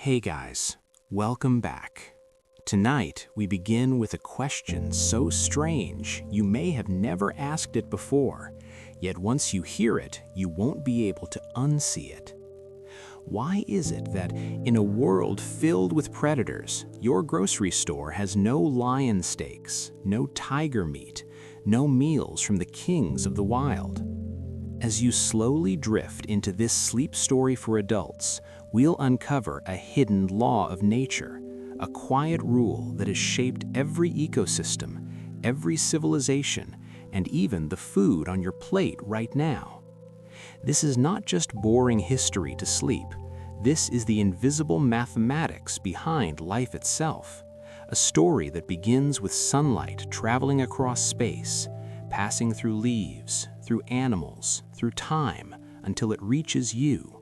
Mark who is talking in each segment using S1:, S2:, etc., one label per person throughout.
S1: Hey guys, welcome back. Tonight, we begin with a question so strange you may have never asked it before, yet once you hear it, you won't be able to unsee it. Why is it that in a world filled with predators, your grocery store has no lion steaks, no tiger meat, no meals from the kings of the wild? As you slowly drift into this sleep story for adults, we'll uncover a hidden law of nature, a quiet rule that has shaped every ecosystem, every civilization, and even the food on your plate right now. This is not just boring history to sleep. This is the invisible mathematics behind life itself, a story that begins with sunlight traveling across space, passing through leaves, through animals, through time, until it reaches you.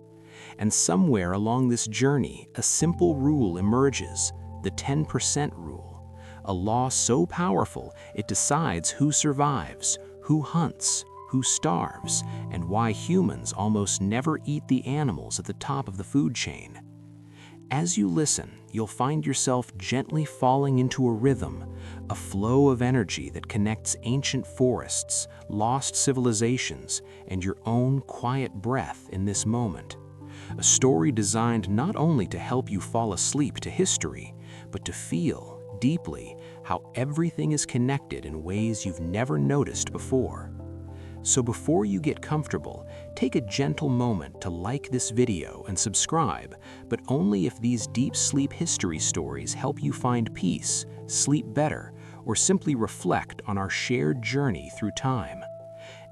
S1: And somewhere along this journey, a simple rule emerges, the 10% rule, a law so powerful it decides who survives, who hunts, who starves, and why humans almost never eat the animals at the top of the food chain. As you listen, you'll find yourself gently falling into a rhythm, a flow of energy that connects ancient forests, lost civilizations, and your own quiet breath in this moment. A story designed not only to help you fall asleep to history, but to feel deeply how everything is connected in ways you've never noticed before. So before you get comfortable, take a gentle moment to like this video and subscribe, but only if these deep sleep history stories help you find peace, sleep better, or simply reflect on our shared journey through time.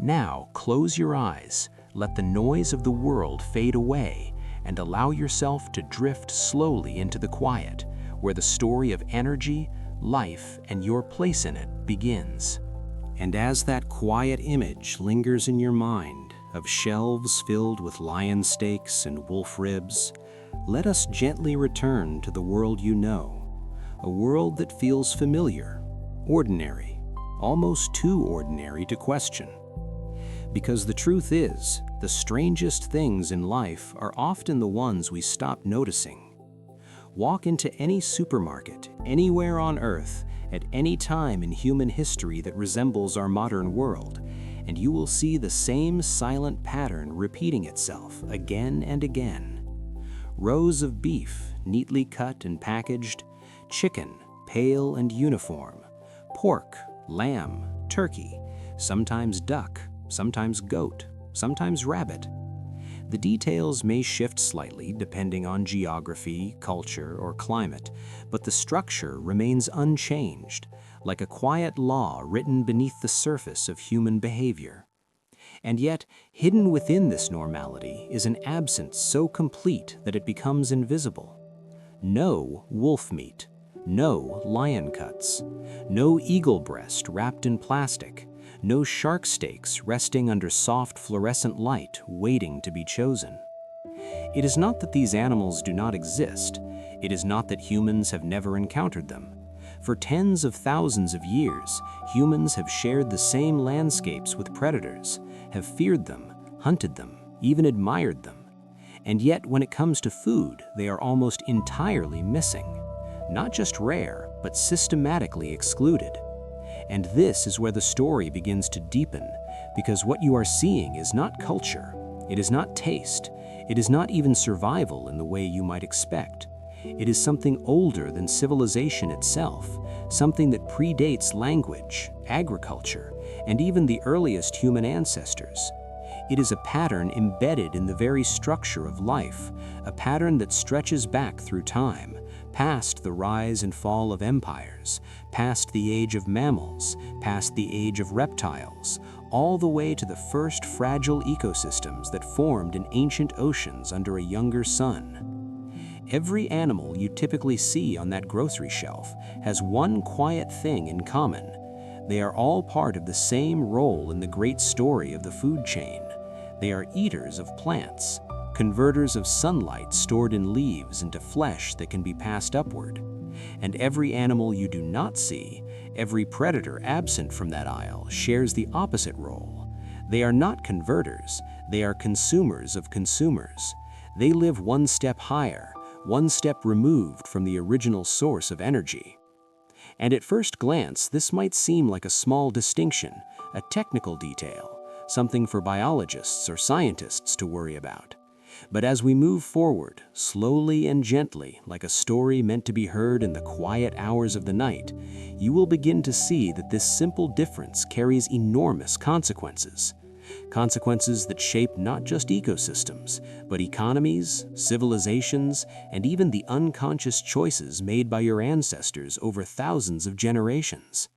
S1: Now, close your eyes, let the noise of the world fade away, and allow yourself to drift slowly into the quiet, where the story of energy, life, and your place in it begins. And as that quiet image lingers in your mind of shelves filled with lion steaks and wolf ribs, let us gently return to the world you know, a world that feels familiar, ordinary, almost too ordinary to question. Because the truth is, the strangest things in life are often the ones we stop noticing. Walk into any supermarket, anywhere on Earth, at any time in human history that resembles our modern world, and you will see the same silent pattern repeating itself again and again. Rows of beef, neatly cut and packaged, chicken, pale and uniform, pork, lamb, turkey, sometimes duck, sometimes goat, sometimes rabbit. The details may shift slightly depending on geography, culture, or climate, but the structure remains unchanged, like a quiet law written beneath the surface of human behavior. And yet, hidden within this normality is an absence so complete that it becomes invisible. No wolf meat, no lion cuts, no eagle breast wrapped in plastic, no shark steaks resting under soft fluorescent light waiting to be chosen. It is not that these animals do not exist. It is not that humans have never encountered them. For tens of thousands of years, humans have shared the same landscapes with predators, have feared them, hunted them, even admired them. And yet, when it comes to food, they are almost entirely missing. Not just rare, but systematically excluded. And this is where the story begins to deepen, because what you are seeing is not culture, it is not taste, it is not even survival in the way you might expect. It is something older than civilization itself, something that predates language, agriculture, and even the earliest human ancestors. It is a pattern embedded in the very structure of life, a pattern that stretches back through time, past the rise and fall of empires, past the age of mammals, past the age of reptiles, all the way to the first fragile ecosystems that formed in ancient oceans under a younger sun. Every animal you typically see on that grocery shelf has one quiet thing in common. They are all part of the same role in the great story of the food chain. They are eaters of plants, converters of sunlight stored in leaves into flesh that can be passed upward. And every animal you do not see, every predator absent from that aisle, shares the opposite role. They are not converters, they are consumers of consumers. They live one step higher, one step removed from the original source of energy. And at first glance, this might seem like a small distinction, a technical detail, something for biologists or scientists to worry about. But as we move forward, slowly and gently, like a story meant to be heard in the quiet hours of the night, you will begin to see that this simple difference carries enormous consequences. Consequences that shape not just ecosystems, but economies, civilizations, and even the unconscious choices made by your ancestors over thousands of generations.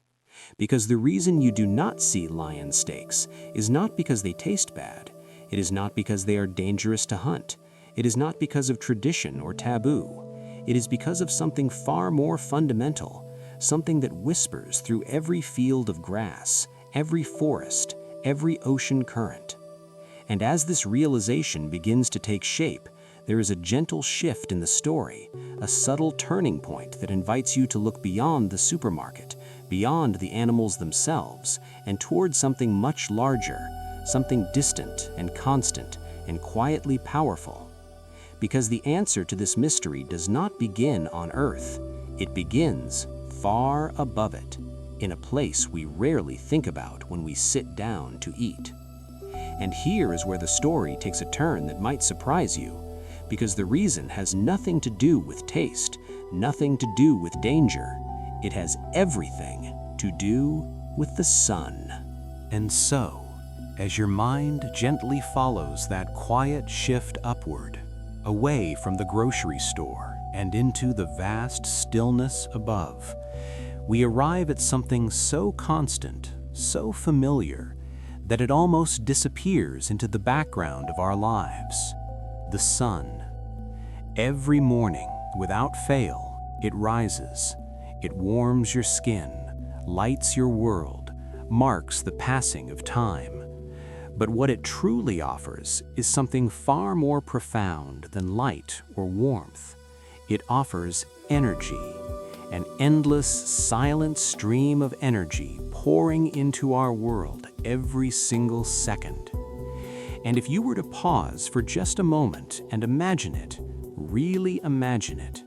S1: Because the reason you do not see lion steaks is not because they taste bad. It is not because they are dangerous to hunt. It is not because of tradition or taboo. It is because of something far more fundamental, something that whispers through every field of grass, every forest, every ocean current. And as this realization begins to take shape, there is a gentle shift in the story, a subtle turning point that invites you to look beyond the supermarket, beyond the animals themselves, and toward something much larger, something distant and constant and quietly powerful. Because the answer to this mystery does not begin on Earth. It begins far above it, in a place we rarely think about when we sit down to eat. And here is where the story takes a turn that might surprise you, because the reason has nothing to do with taste, nothing to do with danger. It has everything to do with the sun. And so, as your mind gently follows that quiet shift upward, away from the grocery store and into the vast stillness above, we arrive at something so constant, so familiar, that it almost disappears into the background of our lives. The sun. Every morning, without fail, it rises. It warms your skin, lights your world, marks the passing of time. But what it truly offers is something far more profound than light or warmth. It offers energy, an endless, silent stream of energy pouring into our world every single second. And if you were to pause for just a moment and imagine it, really imagine it,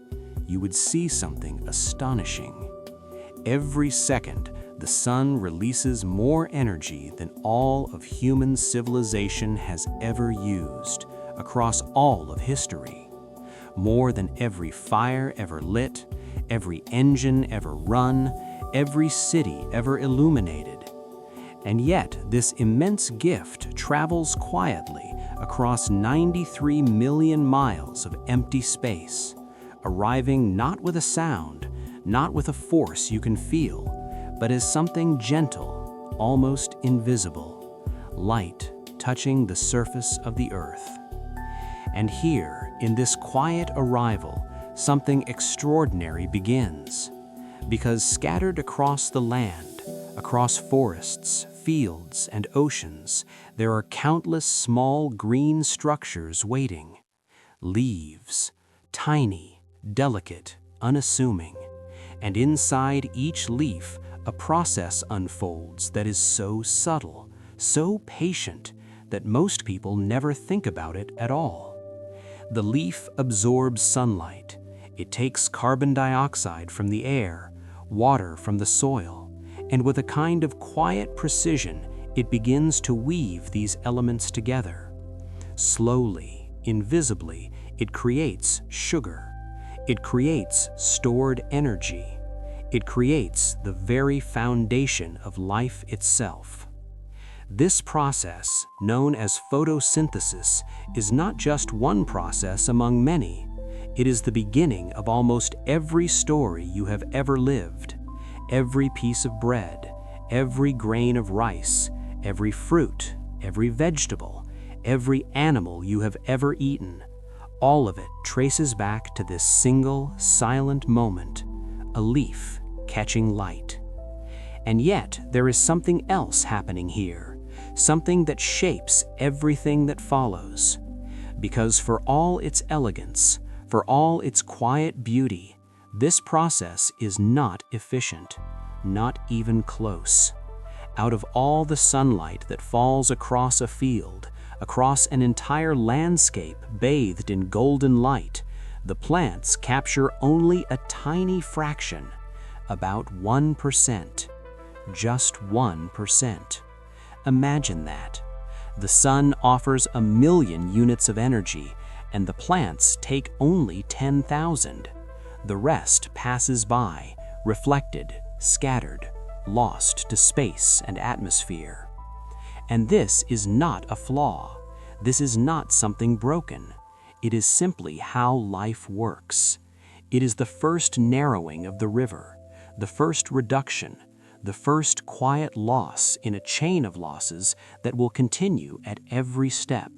S1: you would see something astonishing. Every second, the sun releases more energy than all of human civilization has ever used across all of history. More than every fire ever lit, every engine ever run, every city ever illuminated. And yet, this immense gift travels quietly across 93 million miles of empty space, arriving not with a sound, not with a force you can feel, but as something gentle, almost invisible, light touching the surface of the earth. And here, in this quiet arrival, something extraordinary begins. Because scattered across the land, across forests, fields, and oceans, there are countless small green structures waiting. Leaves, tiny, delicate, unassuming. And inside each leaf, a process unfolds that is so subtle, so patient, that most people never think about it at all. The leaf absorbs sunlight. It takes carbon dioxide from the air, water from the soil, and with a kind of quiet precision, it begins to weave these elements together. Slowly, invisibly, it creates sugar. It creates stored energy. It creates the very foundation of life itself. This process, known as photosynthesis, is not just one process among many. It is the beginning of almost every story you have ever lived. Every piece of bread, every grain of rice, every fruit, every vegetable, every animal you have ever eaten, all of it traces back to this single, silent moment, a leaf catching light. And yet, there is something else happening here, something that shapes everything that follows. Because for all its elegance, for all its quiet beauty, this process is not efficient, not even close. Out of all the sunlight that falls across a field, across an entire landscape bathed in golden light, The plants capture only a tiny fraction, about 1%, just 1%. Imagine that. The sun offers 1,000,000 units of energy, and the plants take only 10,000. The rest passes by, reflected, scattered, lost to space and atmosphere. And this is not a flaw. This is not something broken. It is simply how life works. It is the first narrowing of the river, the first reduction, the first quiet loss in a chain of losses that will continue at every step.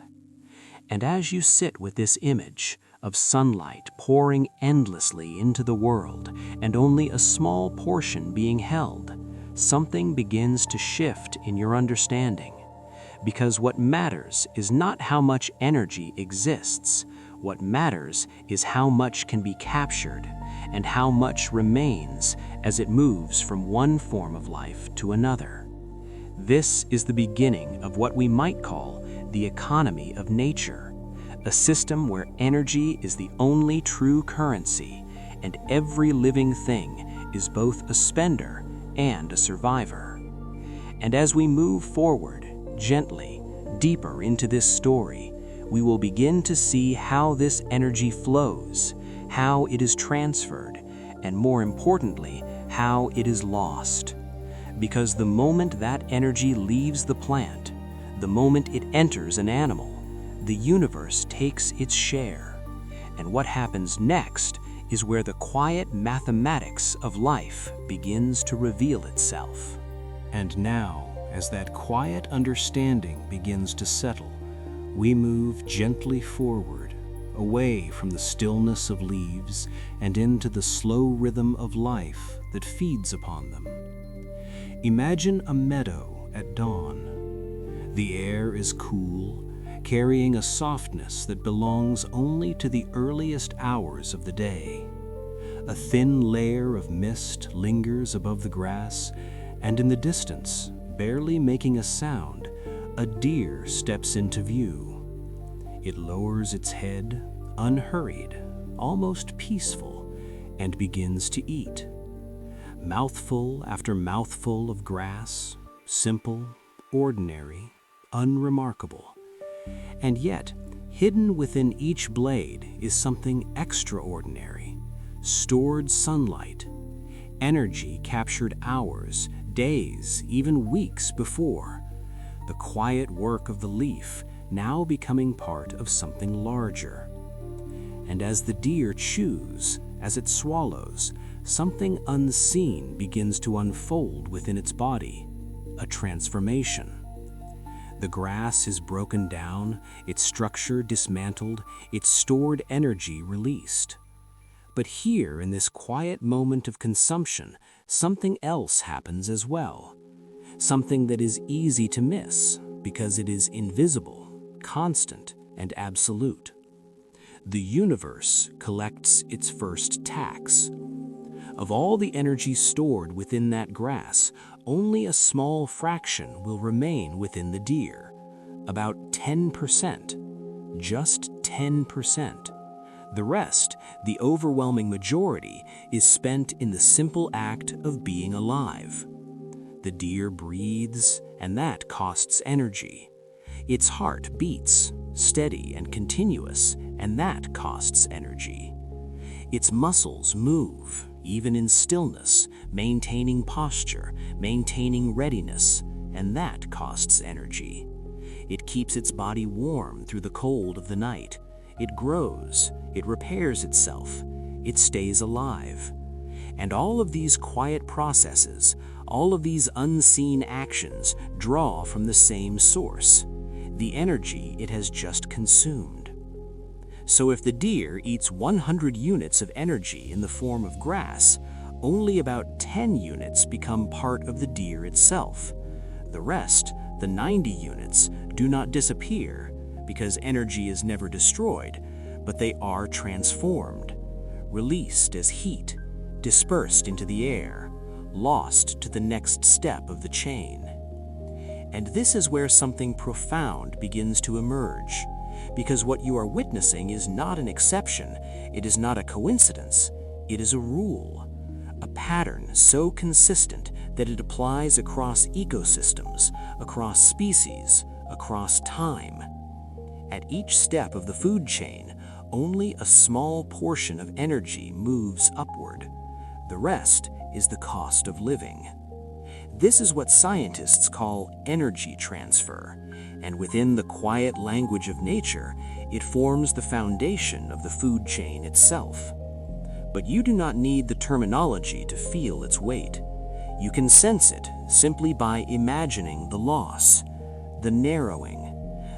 S1: And as you sit with this image of sunlight pouring endlessly into the world and only a small portion being held, something begins to shift in your understanding. Because what matters is not how much energy exists. What matters is how much can be captured and how much remains as it moves from one form of life to another. This is the beginning of what we might call the economy of nature, a system where energy is the only true currency and every living thing is both a spender and a survivor. And as we move forward, gently, deeper into this story, we will begin to see how this energy flows, how it is transferred, and more importantly, how it is lost. Because the moment that energy leaves the plant, the moment it enters an animal, the universe takes its share. And what happens next is where the quiet mathematics of life begins to reveal itself. And now, as that quiet understanding begins to settle, we move gently forward, away from the stillness of leaves and into the slow rhythm of life that feeds upon them. Imagine a meadow at dawn. The air is cool, carrying a softness that belongs only to the earliest hours of the day. A thin layer of mist lingers above the grass, and in the distance, barely making a sound, a deer steps into view. It lowers its head, unhurried, almost peaceful, and begins to eat. Mouthful after mouthful of grass, simple, ordinary, unremarkable. And yet, hidden within each blade is something extraordinary: stored sunlight, energy captured hours, days, even weeks before. The quiet work of the leaf now becoming part of something larger. And as the deer chews, as it swallows, something unseen begins to unfold within its body, a transformation. The grass is broken down, its structure dismantled, its stored energy released. But here, in this quiet moment of consumption, something else happens as well. Something that is easy to miss because it is invisible, constant, and absolute. The universe collects its first tax. Of all the energy stored within that grass, only a small fraction will remain within the deer. About 10%. Just 10%. The rest, the overwhelming majority, is spent in the simple act of being alive. The deer breathes, and that costs energy. Its heart beats, steady and continuous, and that costs energy. Its muscles move, even in stillness, maintaining posture, maintaining readiness, and that costs energy. It keeps its body warm through the cold of the night. It grows, it repairs itself, it stays alive. And all of these quiet processes, all of these unseen actions draw from the same source, the energy it has just consumed. So if the deer eats 100 units of energy in the form of grass, only about 10 units become part of the deer itself. The rest, the 90 units, do not disappear because energy is never destroyed, but they are transformed, released as heat, dispersed into the air, lost to the next step of the chain. And this is where something profound begins to emerge. because what you are witnessing is not an exception, it is not a coincidence, it is a rule, a pattern so consistent that it applies across ecosystems, across species, across time. At each step of the food chain, only a small portion of energy moves upward. The rest is the cost of living. This is what scientists call energy transfer, and within the quiet language of nature, it forms the foundation of the food chain itself. But you do not need the terminology to feel its weight. You can sense it simply by imagining the loss, the narrowing,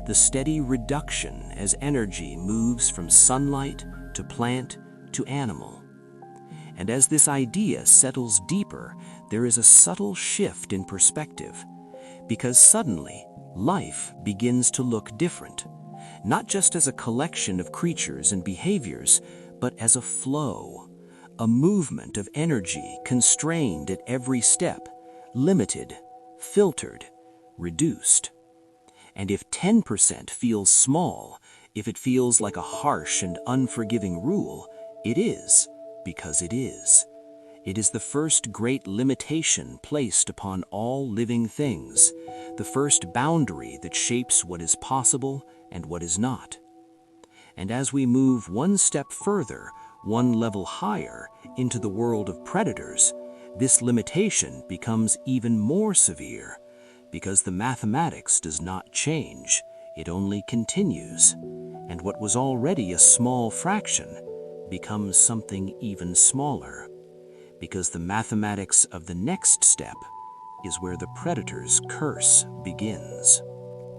S1: the steady reduction as energy moves from sunlight to plant to animal. And as this idea settles deeper, there is a subtle shift in perspective, because suddenly life begins to look different, not just as a collection of creatures and behaviors, but as a flow, a movement of energy constrained at every step, limited, filtered, reduced. And if 10% feels small, if it feels like a harsh and unforgiving rule, it is, because it is. It is the first great limitation placed upon all living things, the first boundary that shapes what is possible and what is not. And as we move one step further, one level higher, into the world of predators, this limitation becomes even more severe, because the mathematics does not change, it only continues, and what was already a small fraction becomes something even smaller, because the mathematics of the next step is where the predator's curse begins.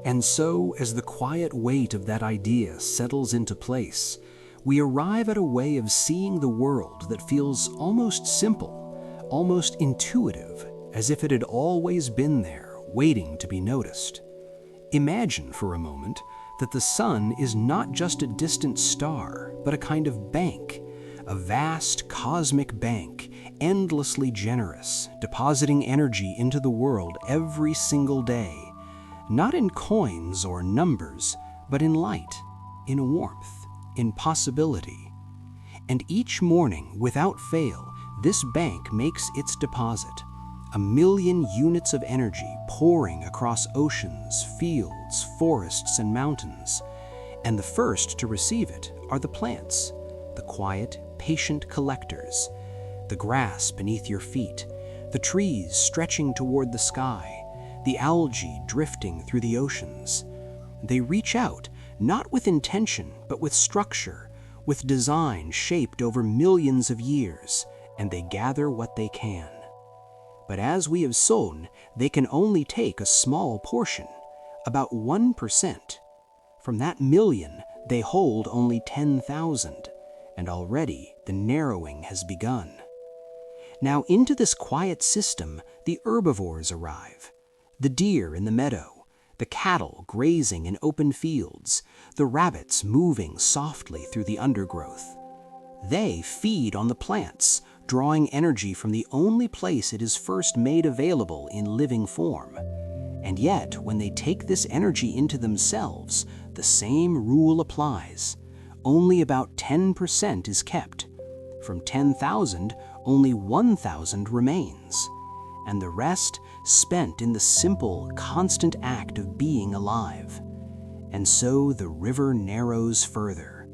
S2: And so, as the quiet weight of that idea settles into place, we arrive at a way of seeing the world that feels almost simple, almost intuitive, as if it had always been there, waiting to be noticed. Imagine for a moment that the sun is not just a distant star, but a kind of bank, a vast cosmic bank, endlessly generous, depositing energy into the world every single day, not in coins or numbers, but in light, in warmth, in possibility. And each morning, without fail, this bank makes its deposit, 1,000,000 units of energy pouring across oceans, fields, forests, and mountains. And the first to receive it are the plants, the quiet, patient collectors, the grass beneath your feet, the trees stretching toward the sky, the algae drifting through the oceans. They reach out, not with intention, but with structure, with design shaped over millions of years, and they gather what they can. But as we have sown, they can only take a small portion, about 1%. From that million, they hold only 10,000, and already the narrowing has begun. Now into this quiet system, the herbivores arrive, the deer in the meadow, the cattle grazing in open fields, the rabbits moving softly through the undergrowth. They feed on the plants, drawing energy from the only place it is first made available in living form. And yet, when they take this energy into themselves, the same rule applies. Only about 10% is kept. From 10,000, only 1,000 remains, and the rest spent in the simple, constant act of being alive. And so the river narrows further.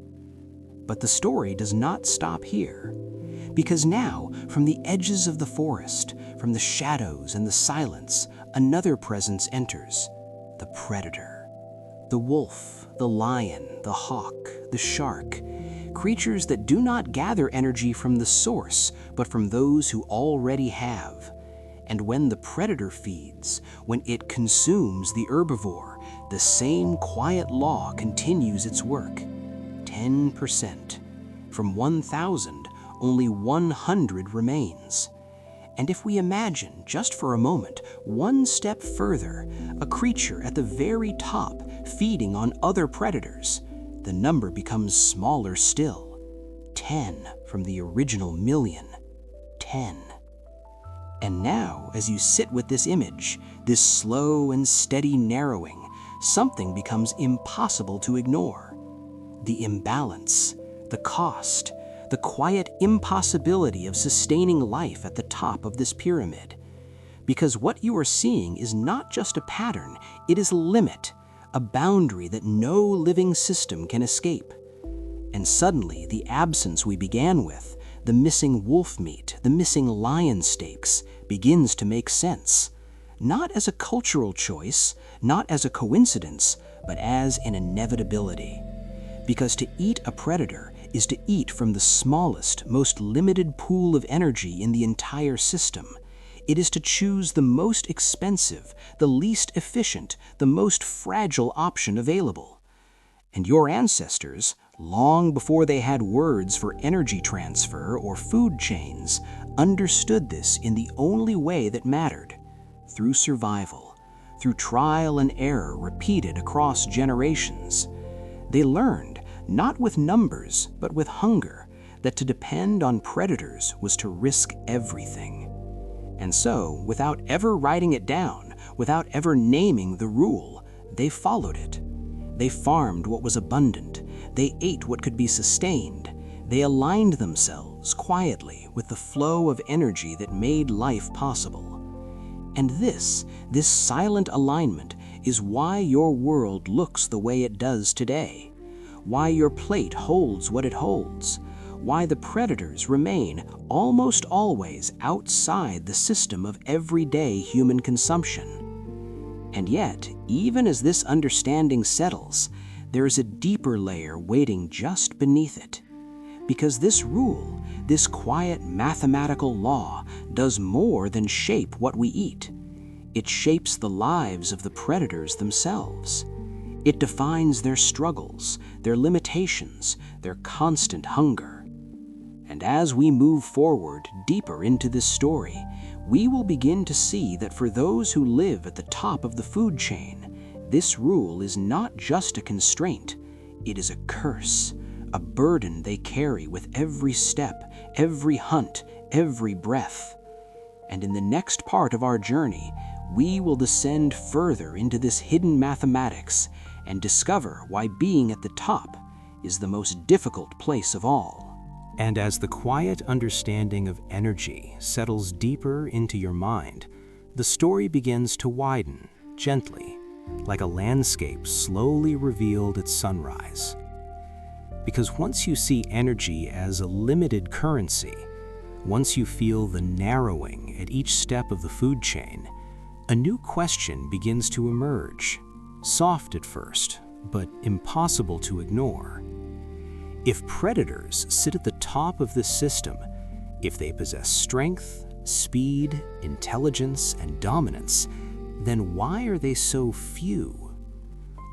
S2: But the story does not stop here, because now, from the edges of the forest, from the shadows and the silence, another presence enters, the predator. The wolf, the lion, the hawk, the shark, creatures that do not gather energy from the source, but from those who already have. And when the predator feeds, when it consumes the herbivore, the same quiet law continues its work. 10%. From 1,000, only 100 remains. And if we imagine, just for a moment, one step further, a creature at the very top feeding on other predators, the number becomes smaller still. 10 from the original million. 10. And now, as you sit with this image, this slow and steady narrowing, something becomes impossible to ignore. the imbalance, the cost, the quiet impossibility of sustaining life at the top of this pyramid. Because what you are seeing is not just a pattern, it is a limit, a boundary that no living system can escape. And suddenly, the absence we began with, the missing wolf meat, the missing lion steaks, begins to make sense. Not as a cultural choice, not as a coincidence, but as an inevitability. Because to eat a predator is to eat from the smallest, most limited pool of energy in the entire system. It is to choose the most expensive, the least efficient, the most fragile option available. And your ancestors, long before they had words for energy transfer or food chains, understood this in the only way that mattered, through survival, through trial and error repeated across generations. They learned, not with numbers, but with hunger, that to depend on predators was to risk everything. And so, without ever writing it down, without ever naming the rule, they followed it. They farmed what was abundant. They ate what could be sustained. They aligned themselves quietly with the flow of energy that made life possible. And this silent alignment is why your world looks the way it does today, why your plate holds what it holds, why the predators remain almost always outside the system of everyday human consumption. And yet, even as this understanding settles, there is a deeper layer waiting just beneath it. Because this rule, this quiet mathematical law, does more than shape what we eat. It shapes the lives of the predators themselves. It defines their struggles, their limitations, their constant hunger. And as we move forward deeper into this story, we will begin to see that for those who live at the top of the food chain, this rule is not just a constraint, it is a curse, a burden they carry with every step, every hunt, every breath. And in the next part of our journey, we will descend further into this hidden mathematics and discover why being at the top is the most difficult place of all.
S1: And as the quiet understanding of energy settles deeper into your mind, the story begins to widen, gently, like a landscape slowly revealed at sunrise. Because once you see energy as a limited currency, once you feel the narrowing at each step of the food chain, a new question begins to emerge, soft at first, but impossible to ignore. If predators sit at the top of this system, if they possess strength, speed, intelligence, and dominance, then why are they so few?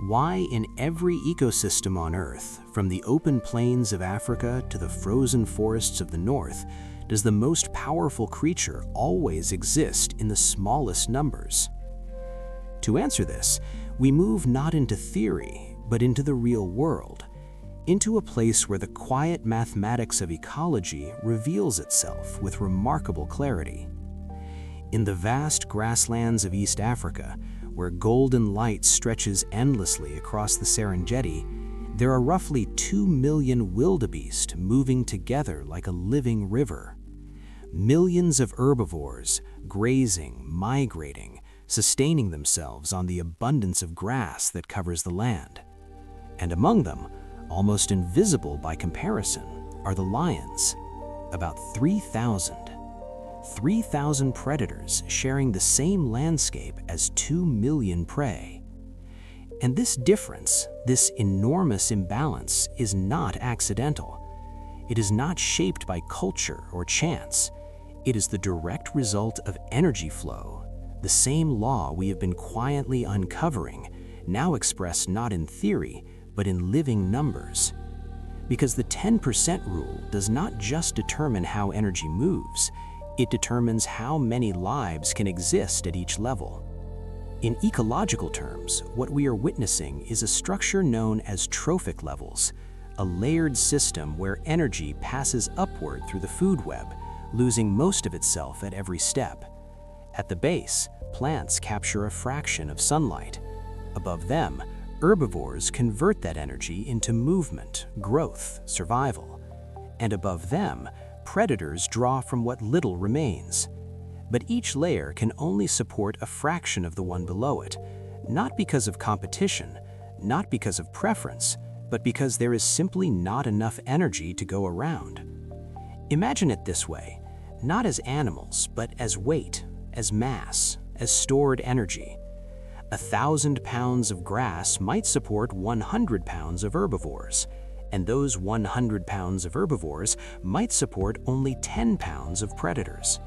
S1: Why in every ecosystem on Earth, from the open plains of Africa to the frozen forests of the North, does the most powerful creature always exist in the smallest numbers? To answer this, we move not into theory, but into the real world, into a place where the quiet mathematics of ecology reveals itself with remarkable clarity. In the vast grasslands of East Africa, where golden light stretches endlessly across the Serengeti, there are roughly 2 million wildebeest moving together like a living river. Millions of herbivores, grazing, migrating, sustaining themselves on the abundance of grass that covers the land. And among them, almost invisible by comparison, are the lions, about 3,000. 3,000 predators sharing the same landscape as 2 million prey. And this difference, this enormous imbalance, is not accidental. It is not shaped by culture or chance. It is the direct result of energy flow, the same law we have been quietly uncovering, now expressed not in theory, but in living numbers. Because the 10% rule does not just determine how energy moves, it determines how many lives can exist at each level. In ecological terms, what we are witnessing is a structure known as trophic levels, a layered system where energy passes upward through the food web, losing most of itself at every step. At the base, plants capture a fraction of sunlight. Above them, Herbivores convert that energy into movement, growth, survival. And above them, predators draw from what little remains. But each layer can only support a fraction of the one below it, not because of competition, not because of preference, but because there is simply not enough energy to go around. Imagine it this way, not as animals, but as weight, as mass, as stored energy. 1,000 pounds of grass might support 100 pounds of herbivores, and those 100 pounds of herbivores might support only 10 pounds of predators.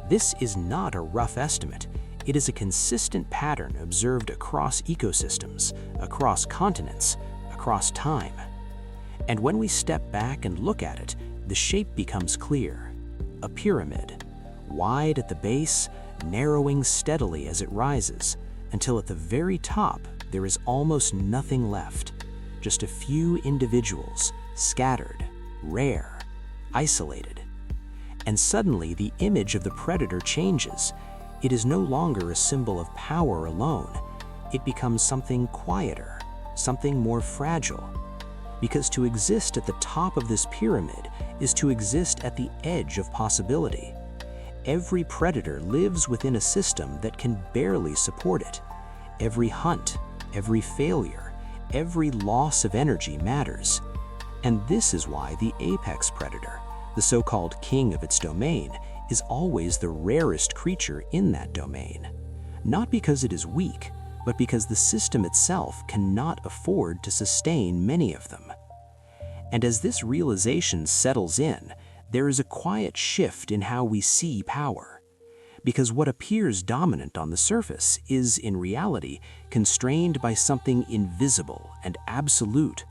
S1: This is not a rough estimate. It is a consistent pattern observed across ecosystems, across continents, across time. And when we step back and look at it, the shape becomes clear. A pyramid, wide at the base, narrowing steadily as it rises, until at the very top there is almost nothing left, just a few individuals, scattered, rare, isolated. And suddenly the image of the predator changes. It is no longer a symbol of power alone. It becomes something quieter, something more fragile. Because to exist at the top of this pyramid is to exist at the edge of possibility. Every predator lives within a system that can barely support it. Every hunt, every failure, every loss of energy matters. And this is why the apex predator, the so-called king of its domain, is always the rarest creature in that domain. Not because it is weak, but because the system itself cannot afford to sustain many of them. And as this realization settles in, there is a quiet shift in how we see power. Because what appears dominant on the surface is, in reality, constrained by something invisible and absolute,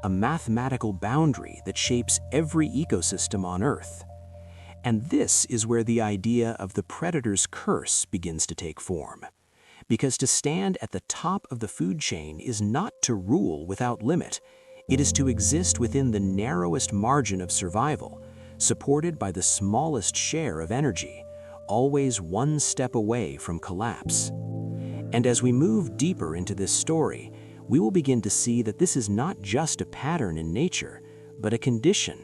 S1: a mathematical boundary that shapes every ecosystem on Earth. And this is where the idea of the predator's curse begins to take form. Because to stand at the top of the food chain is not to rule without limit. It is to exist within the narrowest margin of survival, supported by the smallest share of energy, always one step away from collapse. And as we move deeper into this story, we will begin to see that this is not just a pattern in nature, but a condition,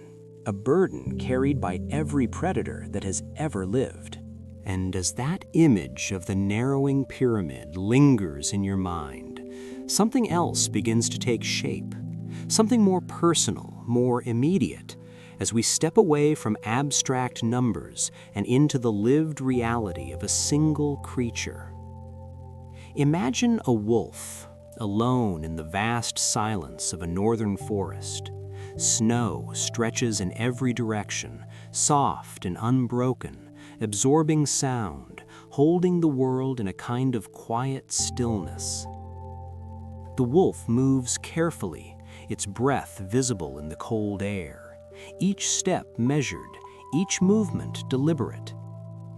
S1: a burden carried by every predator that has ever lived. And as that image of the narrowing pyramid lingers in your mind, something else begins to take shape, something more personal, more immediate, as we step away from abstract numbers and into the lived reality of a single creature. Imagine a wolf, alone in the vast silence of a northern forest. Snow stretches in every direction, soft and unbroken, absorbing sound, holding the world in a kind of quiet stillness. The wolf moves carefully, its breath visible in the cold air, each step measured, each movement deliberate.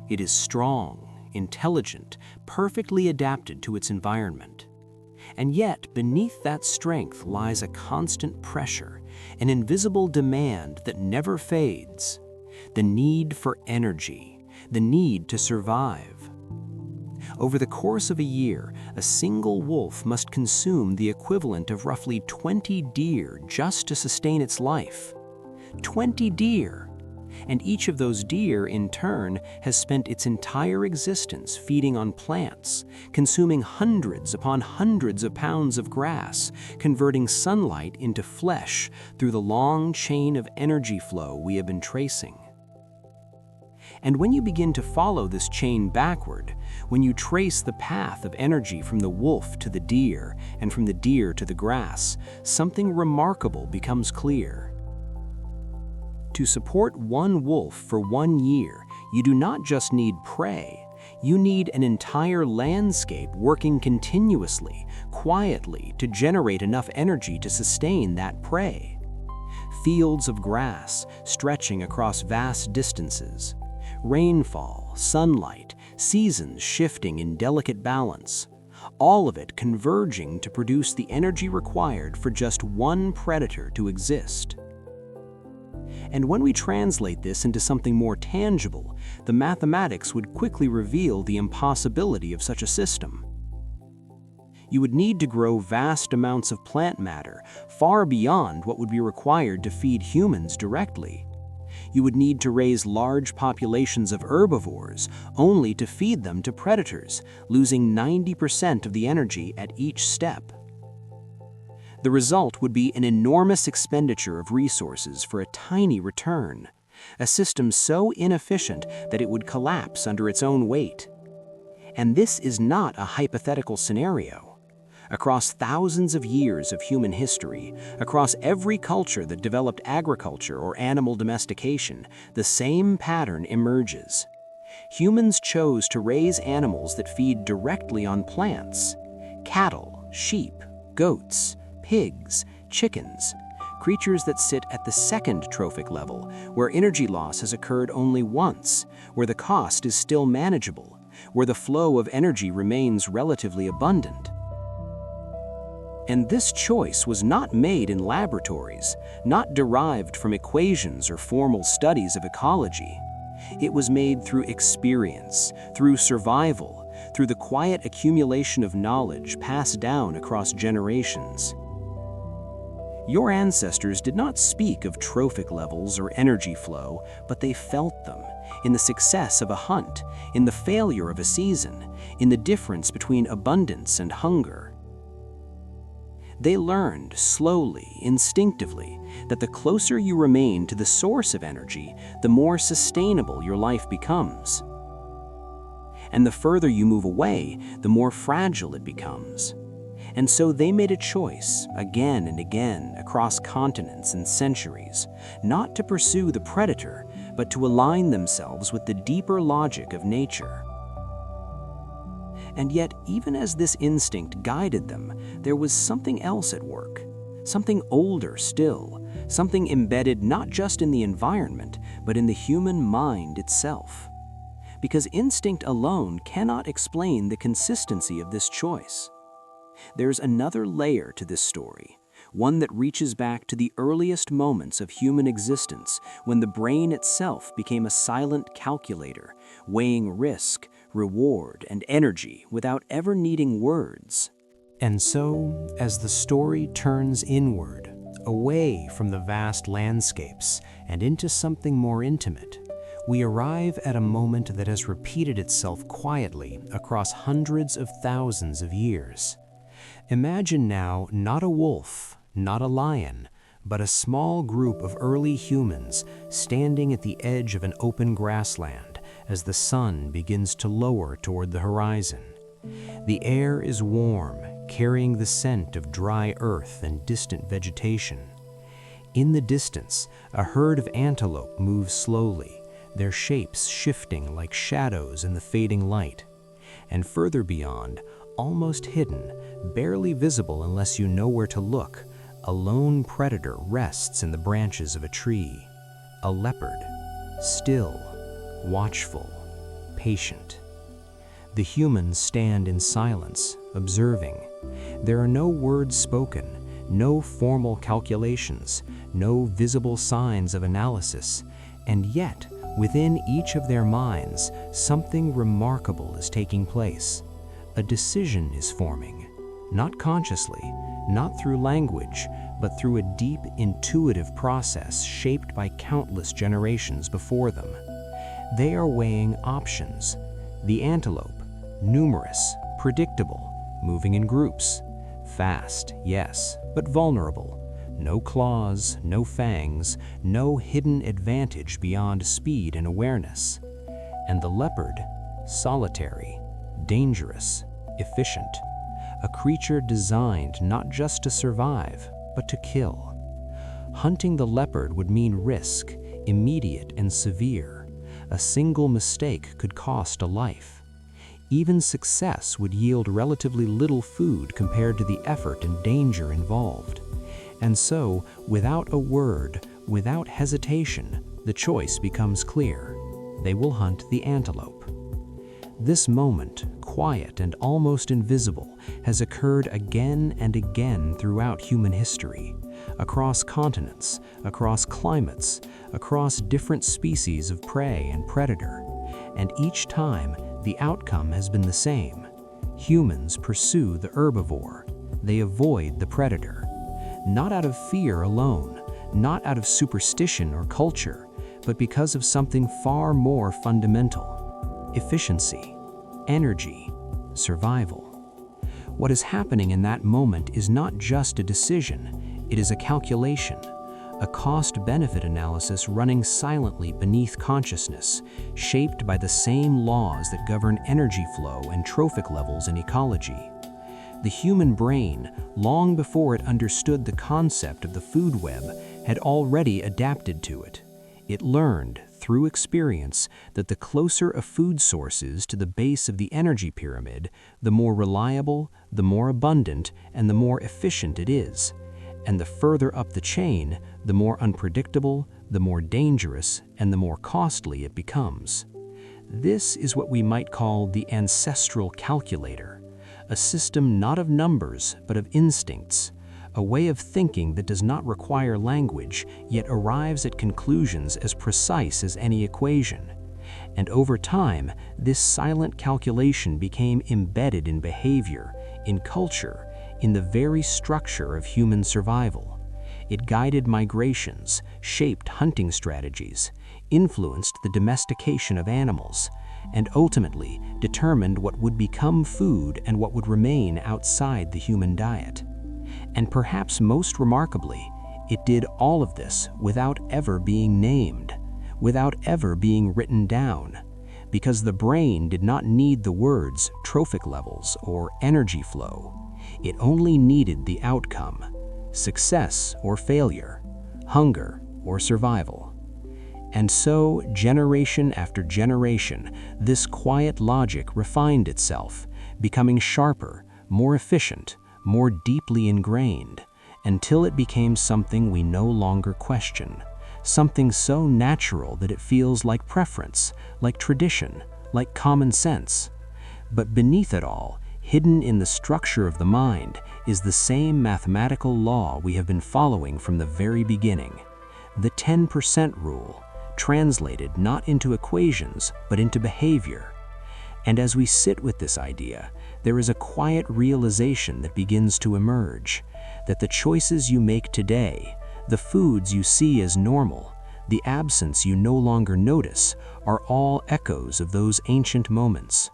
S1: It is strong, intelligent, perfectly adapted to its environment. And yet, beneath that strength lies a constant pressure, an invisible demand that never fades, the need for energy, the need to survive. Over the course of a year, a single wolf must consume the equivalent of roughly 20 deer just to sustain its life. 20 deer! And each of those deer, in turn, has spent its entire existence feeding on plants, consuming hundreds upon hundreds of pounds of grass, converting sunlight into flesh through the long chain of energy flow we have been tracing. And when you begin to follow this chain backward, when you trace the path of energy from the wolf to the deer and from the deer to the grass, something remarkable becomes clear. To support one wolf for 1 year, you do not just need prey, you need an entire landscape working continuously, quietly, to generate enough energy to sustain that prey. Fields of grass stretching across vast distances. Rainfall, sunlight, seasons shifting in delicate balance. All of it converging to produce the energy required for just one predator to exist. And when we translate this into something more tangible, the mathematics would quickly reveal the impossibility of such a system. You would need to grow vast amounts of plant matter, far beyond what would be required to feed humans directly. You would need to raise large populations of herbivores, only to feed them to predators, losing 90% of the energy at each step. The result would be an enormous expenditure of resources for a tiny return, a system so inefficient that it would collapse under its own weight. And this is not a hypothetical scenario. Across thousands of years of human history, across every culture that developed agriculture or animal domestication, the same pattern emerges. Humans chose to raise animals that feed directly on plants: cattle, sheep, goats, pigs, chickens, creatures that sit at the second trophic level, where energy loss has occurred only once, where the cost is still manageable, where the flow of energy remains relatively abundant. And this choice was not made in laboratories, not derived from equations or formal studies of ecology. It was made through experience, through survival, through the quiet accumulation of knowledge passed down across generations. Your ancestors did not speak of trophic levels or energy flow, but they felt them in the success of a hunt, in the failure of a season, in the difference between abundance and hunger. They learned slowly, instinctively, that the closer you remain to the source of energy, the more sustainable your life becomes. And the further you move away, the more fragile it becomes. And so they made a choice, again and again, across continents and centuries, not to pursue the predator, but to align themselves with the deeper logic of nature. And yet, even as this instinct guided them, there was something else at work, something older still, something embedded not just in the environment, but in the human mind itself. Because instinct alone cannot explain the consistency of this choice. There's another layer to this story, one that reaches back to the earliest moments of human existence, when the brain itself became a silent calculator, weighing risk, reward, and energy without ever needing words.
S2: And so, as the story turns inward, away from the vast landscapes and into something more intimate, we arrive at a moment that has repeated itself quietly across hundreds of thousands of years. Imagine now not a wolf, not a lion, but a small group of early humans standing at the edge of an open grassland as the sun begins to lower toward the horizon. The air is warm, carrying the scent of dry earth and distant vegetation. In the distance, a herd of antelope moves slowly, their shapes shifting like shadows in the fading light. And further beyond, almost hidden, barely visible unless you know where to look, a lone predator rests in the branches of a tree. A leopard, still, watchful, patient. The humans stand in silence, observing. There are no words spoken, no formal calculations, no visible signs of analysis, and yet, within each of their minds, something remarkable is taking place. A decision is forming, not consciously, not through language, but through a deep, intuitive process shaped by countless generations before them. They are weighing options. The antelope, numerous, predictable, moving in groups. Fast, yes, but vulnerable. No claws, no fangs, no hidden advantage beyond speed and awareness. And the leopard, solitary, dangerous, efficient. A creature designed not just to survive, but to kill. Hunting the leopard would mean risk, immediate and severe. A single mistake could cost a life. Even success would yield relatively little food compared to the effort and danger involved. And so, without a word, without hesitation, the choice becomes clear. They will hunt the antelope. This moment, quiet and almost invisible, has occurred again and again throughout human history, across continents, across climates, across different species of prey and predator. And each time, the outcome has been the same. Humans pursue the herbivore. They avoid the predator. Not out of fear alone, not out of superstition or culture, but because of something far more fundamental: efficiency, energy, survival. What is happening in that moment is not just a decision, it is a calculation, a cost-benefit analysis running silently beneath consciousness, shaped by the same laws that govern energy flow and trophic levels in ecology. The human brain, long before it understood the concept of the food web, had already adapted to it. It learned, through experience, that the closer a food source is to the base of the energy pyramid, the more reliable, the more abundant, and the more efficient it is. And the further up the chain, the more unpredictable, the more dangerous, and the more costly it becomes. This is what we might call the ancestral calculator, a system not of numbers but of instincts, a way of thinking that does not require language, yet arrives at conclusions as precise as any equation. And over time, this silent calculation became embedded in behavior, in culture, in the very structure of human survival. It guided migrations, shaped hunting strategies, influenced the domestication of animals, and ultimately determined what would become food and what would remain outside the human diet. And perhaps most remarkably, it did all of this without ever being named, without ever being written down, because the brain did not need the words trophic levels or energy flow. It only needed the outcome: success or failure, hunger or survival. And so, generation after generation, this quiet logic refined itself, becoming sharper, more efficient, more deeply ingrained, until it became something we no longer question, something so natural that it feels like preference, like tradition, like common sense. But beneath it all, hidden in the structure of the mind, is the same mathematical law we have been following from the very beginning: the 10% rule, translated not into equations, but into behavior. And as we sit with this idea, there is a quiet realization that begins to emerge, that the choices you make today, the foods you see as normal, the absence you no longer notice, are all echoes of those ancient moments.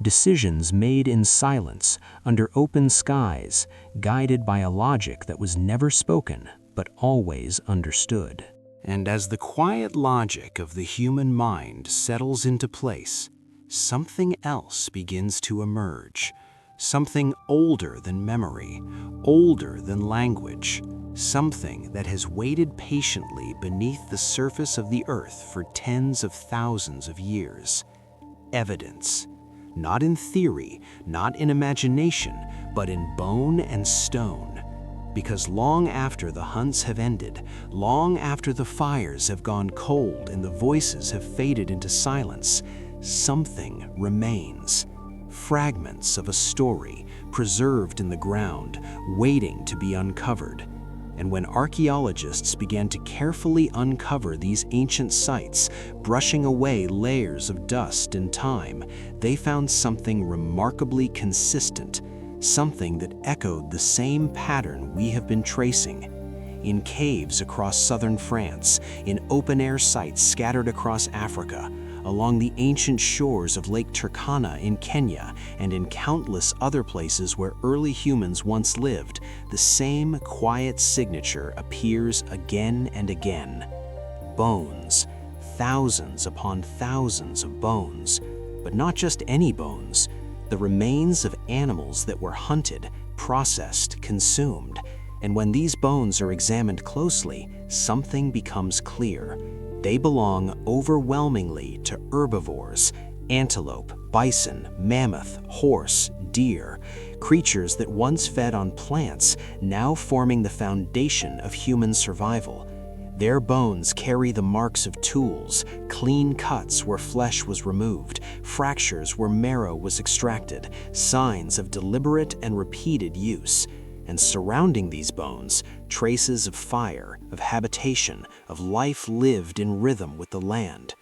S2: Decisions made in silence, under open skies, guided by a logic that was never spoken, but always understood.
S1: And as the quiet logic of the human mind settles into place, something else begins to emerge. Something older than memory, older than language, something that has waited patiently beneath the surface of the earth for tens of thousands of years. Evidence. Not in theory, not in imagination, but in bone and stone. Because long after the hunts have ended, long after the fires have gone cold and the voices have faded into silence, something remains. Fragments of a story preserved in the ground, waiting to be uncovered. And when archaeologists began to carefully uncover these ancient sites, brushing away layers of dust and time, they found something remarkably consistent, something that echoed the same pattern we have been tracing. In caves across southern France, in open-air sites scattered across Africa, along the ancient shores of Lake Turkana in Kenya, and in countless other places where early humans once lived, the same quiet signature appears again and again. Bones, thousands upon thousands of bones, but not just any bones, the remains of animals that were hunted, processed, consumed. And when these bones are examined closely, something becomes clear. They belong overwhelmingly to herbivores: antelope, bison, mammoth, horse, deer, creatures that once fed on plants, now forming the foundation of human survival. Their bones carry the marks of tools, clean cuts where flesh was removed, fractures where marrow was extracted, signs of deliberate and repeated use. And surrounding these bones, traces of fire, of habitation, of life lived in rhythm with the land.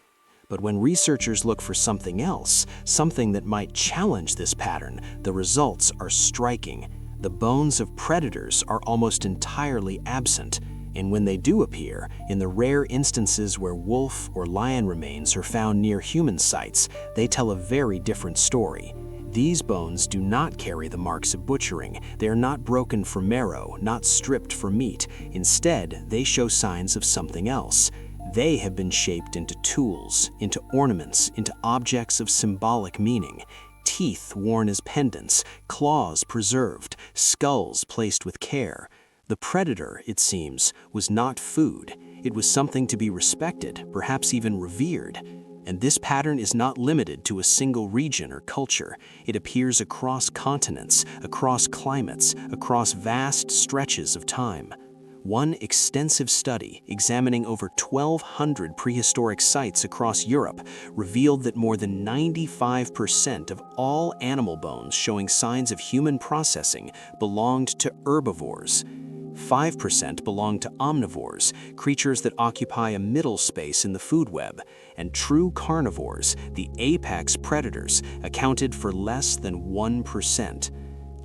S1: But when researchers look for something else, something that might challenge this pattern, the results are striking. The bones of predators are almost entirely absent, and when they do appear, in the rare instances where wolf or lion remains are found near human sites, they tell a very different story. These bones do not carry the marks of butchering. They are not broken for marrow, not stripped for meat. Instead, they show signs of something else. They have been shaped into tools, into ornaments, into objects of symbolic meaning. Teeth worn as pendants, claws preserved, skulls placed with care. The predator, it seems, was not food. It was something to be respected, perhaps even revered. And this pattern is not limited to a single region or culture. It appears across continents, across climates, across vast stretches of time. One extensive study examining over 1,200 prehistoric sites across Europe revealed that more than 95% of all animal bones showing signs of human processing belonged to herbivores. 5% belong to omnivores, creatures that occupy a middle space in the food web, and true carnivores, the apex predators, accounted for less than 1%.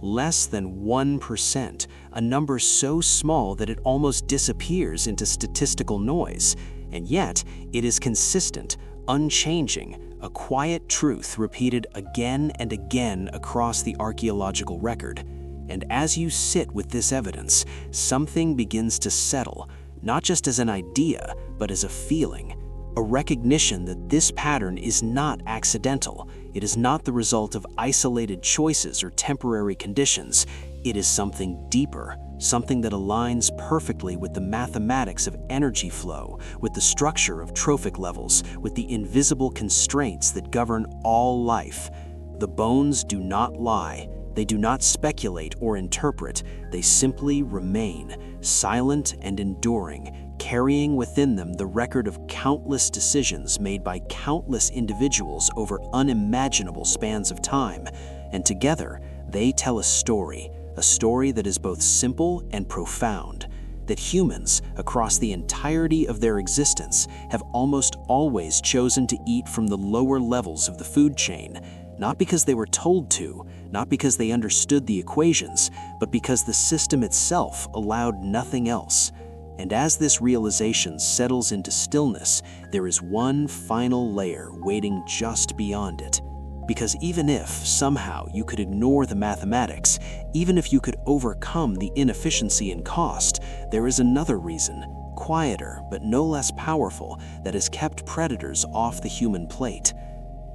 S1: Less than 1%, a number so small that it almost disappears into statistical noise. And yet, it is consistent, unchanging, a quiet truth repeated again and again across the archaeological record. And as you sit with this evidence, something begins to settle, not just as an idea, but as a feeling. A recognition that this pattern is not accidental. It is not the result of isolated choices or temporary conditions. It is something deeper, something that aligns perfectly with the mathematics of energy flow, with the structure of trophic levels, with the invisible constraints that govern all life. The bones do not lie. They do not speculate or interpret. They simply remain, silent and enduring, carrying within them the record of countless decisions made by countless individuals over unimaginable spans of time. And together, they tell a story that is both simple and profound, that humans, across the entirety of their existence, have almost always chosen to eat from the lower levels of the food chain, not because they were told to, not because they understood the equations, but because the system itself allowed nothing else. And as this realization settles into stillness, there is one final layer waiting just beyond it. Because even if, somehow, you could ignore the mathematics, even if you could overcome the inefficiency and cost, there is another reason, quieter but no less powerful, that has kept predators off the human plate.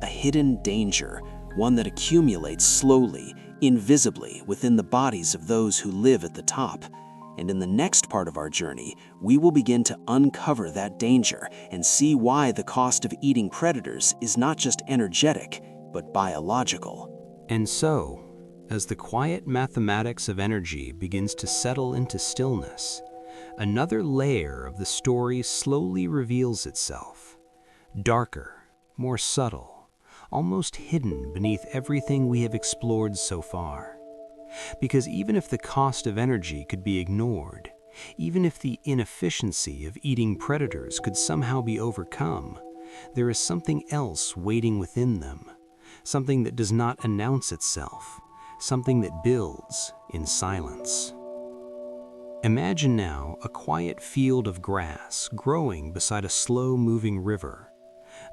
S1: A hidden danger, one that accumulates slowly, invisibly, within the bodies of those who live at the top. And in the next part of our journey, we will begin to uncover that danger and see why the cost of eating predators is not just energetic, but biological.
S2: And so, as the quiet mathematics of energy begins to settle into stillness, another layer of the story slowly reveals itself. Darker, more subtle, almost hidden beneath everything we have explored so far. Because even if the cost of energy could be ignored, even if the inefficiency of eating predators could somehow be overcome, there is something else waiting within them, something that does not announce itself, something that builds in silence. Imagine now a quiet field of grass growing beside a slow-moving river.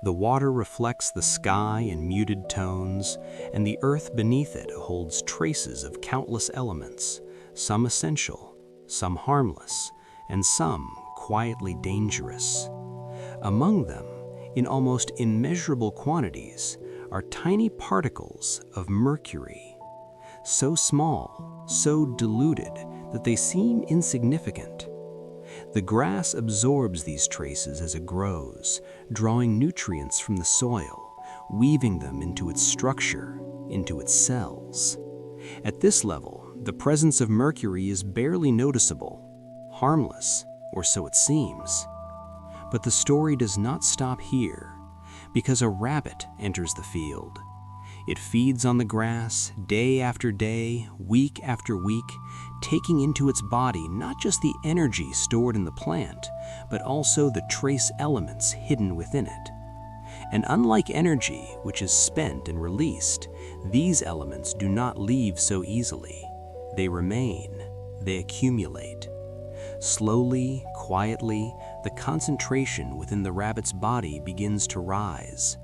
S2: The water reflects the sky in muted tones, and the earth beneath it holds traces of countless elements, some essential, some harmless, and some quietly dangerous. Among them, in almost immeasurable quantities, are tiny particles of mercury, so small, so diluted that they seem insignificant. The grass absorbs these traces as it grows, drawing nutrients from the soil, weaving them into its structure, into its cells. At this level, the presence of mercury is barely noticeable, harmless, or so it seems. But the story does not stop here, because a rabbit enters the field. It feeds on the grass day after day, week after week, taking into its body not just the energy stored in the plant, but also the trace elements hidden within it.
S1: And unlike energy, which is spent and released, these elements do not leave so easily. They remain, they accumulate. Slowly, quietly, the concentration within the rabbit's body begins to rise.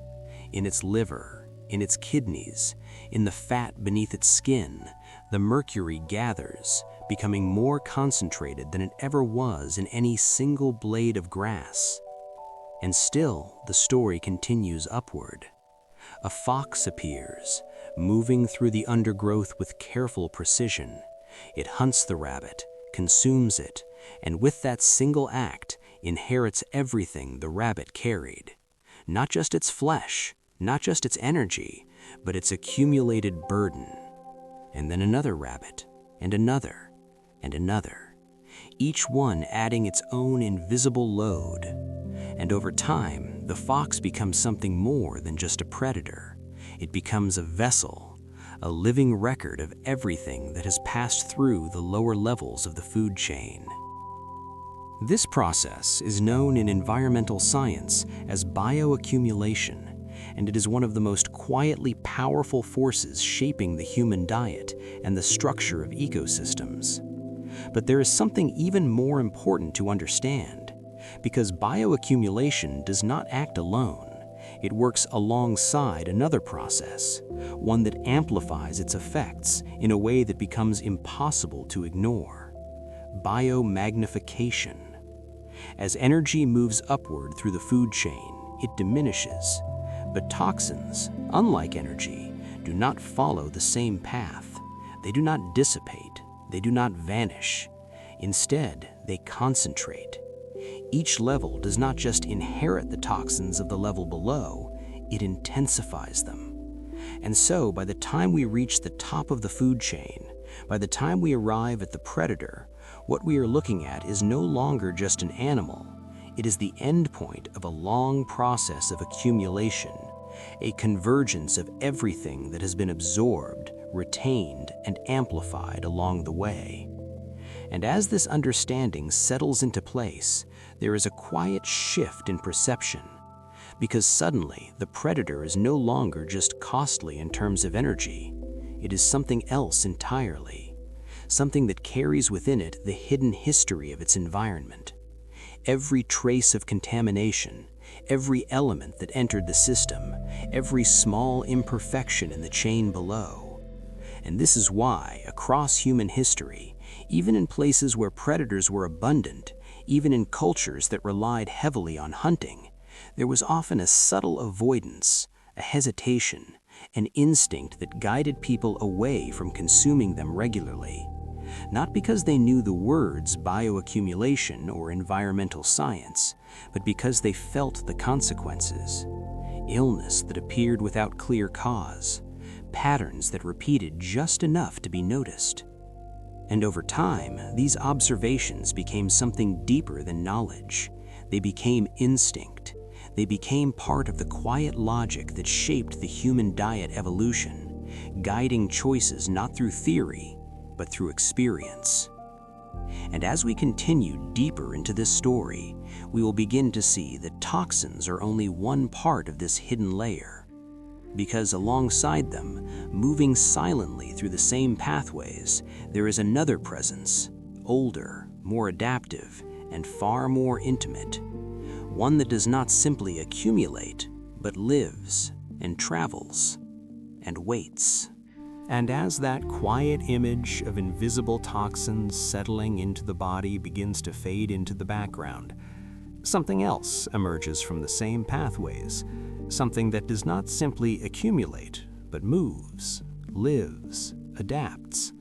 S1: In its liver, in its kidneys, in the fat beneath its skin, the mercury gathers, becoming more concentrated than it ever was in any single blade of grass. And still, the story continues upward. A fox appears, moving through the undergrowth with careful precision. It hunts the rabbit, consumes it, and with that single act, inherits everything the rabbit carried. Not just its flesh, not just its energy, but its accumulated burden. And then another rabbit, and another, and another, each one adding its own invisible load. And over time, the fox becomes something more than just a predator. It becomes a vessel, a living record of everything that has passed through the lower levels of the food chain. This process is known in environmental science as bioaccumulation, and it is one of the most quietly powerful forces shaping the human diet and the structure of ecosystems. But there is something even more important to understand, because bioaccumulation does not act alone. It works alongside another process, one that amplifies its effects in a way that becomes impossible to ignore: biomagnification. As energy moves upward through the food chain, it diminishes. But toxins, unlike energy, do not follow the same path. They do not dissipate. They do not vanish. Instead, they concentrate. Each level does not just inherit the toxins of the level below, it intensifies them. And so, by the time we reach the top of the food chain, by the time we arrive at the predator, what we are looking at is no longer just an animal. It is the end point of a long process of accumulation, a convergence of everything that has been absorbed, retained, and amplified along the way. And as this understanding settles into place, there is a quiet shift in perception, because suddenly the predator is no longer just costly in terms of energy. It is something else entirely, something that carries within it the hidden history of its environment. Every trace of contamination, every element that entered the system, every small imperfection in the chain below. And this is why, across human history, even in places where predators were abundant, even in cultures that relied heavily on hunting, there was often a subtle avoidance, a hesitation, an instinct that guided people away from consuming them regularly. Not because they knew the words bioaccumulation or environmental science, but because they felt the consequences. Illness that appeared without clear cause, patterns that repeated just enough to be noticed. And over time, these observations became something deeper than knowledge. They became instinct. They became part of the quiet logic that shaped the human diet evolution, guiding choices not through theory, but through experience. And as we continue deeper into this story, we will begin to see that toxins are only one part of this hidden layer. Because alongside them, moving silently through the same pathways, there is another presence, older, more adaptive, and far more intimate. One that does not simply accumulate, but lives and travels and waits. And as that quiet image of invisible toxins settling into the body begins to fade into the background, something else emerges from the same pathways, something that does not simply accumulate, but moves, lives, adapts.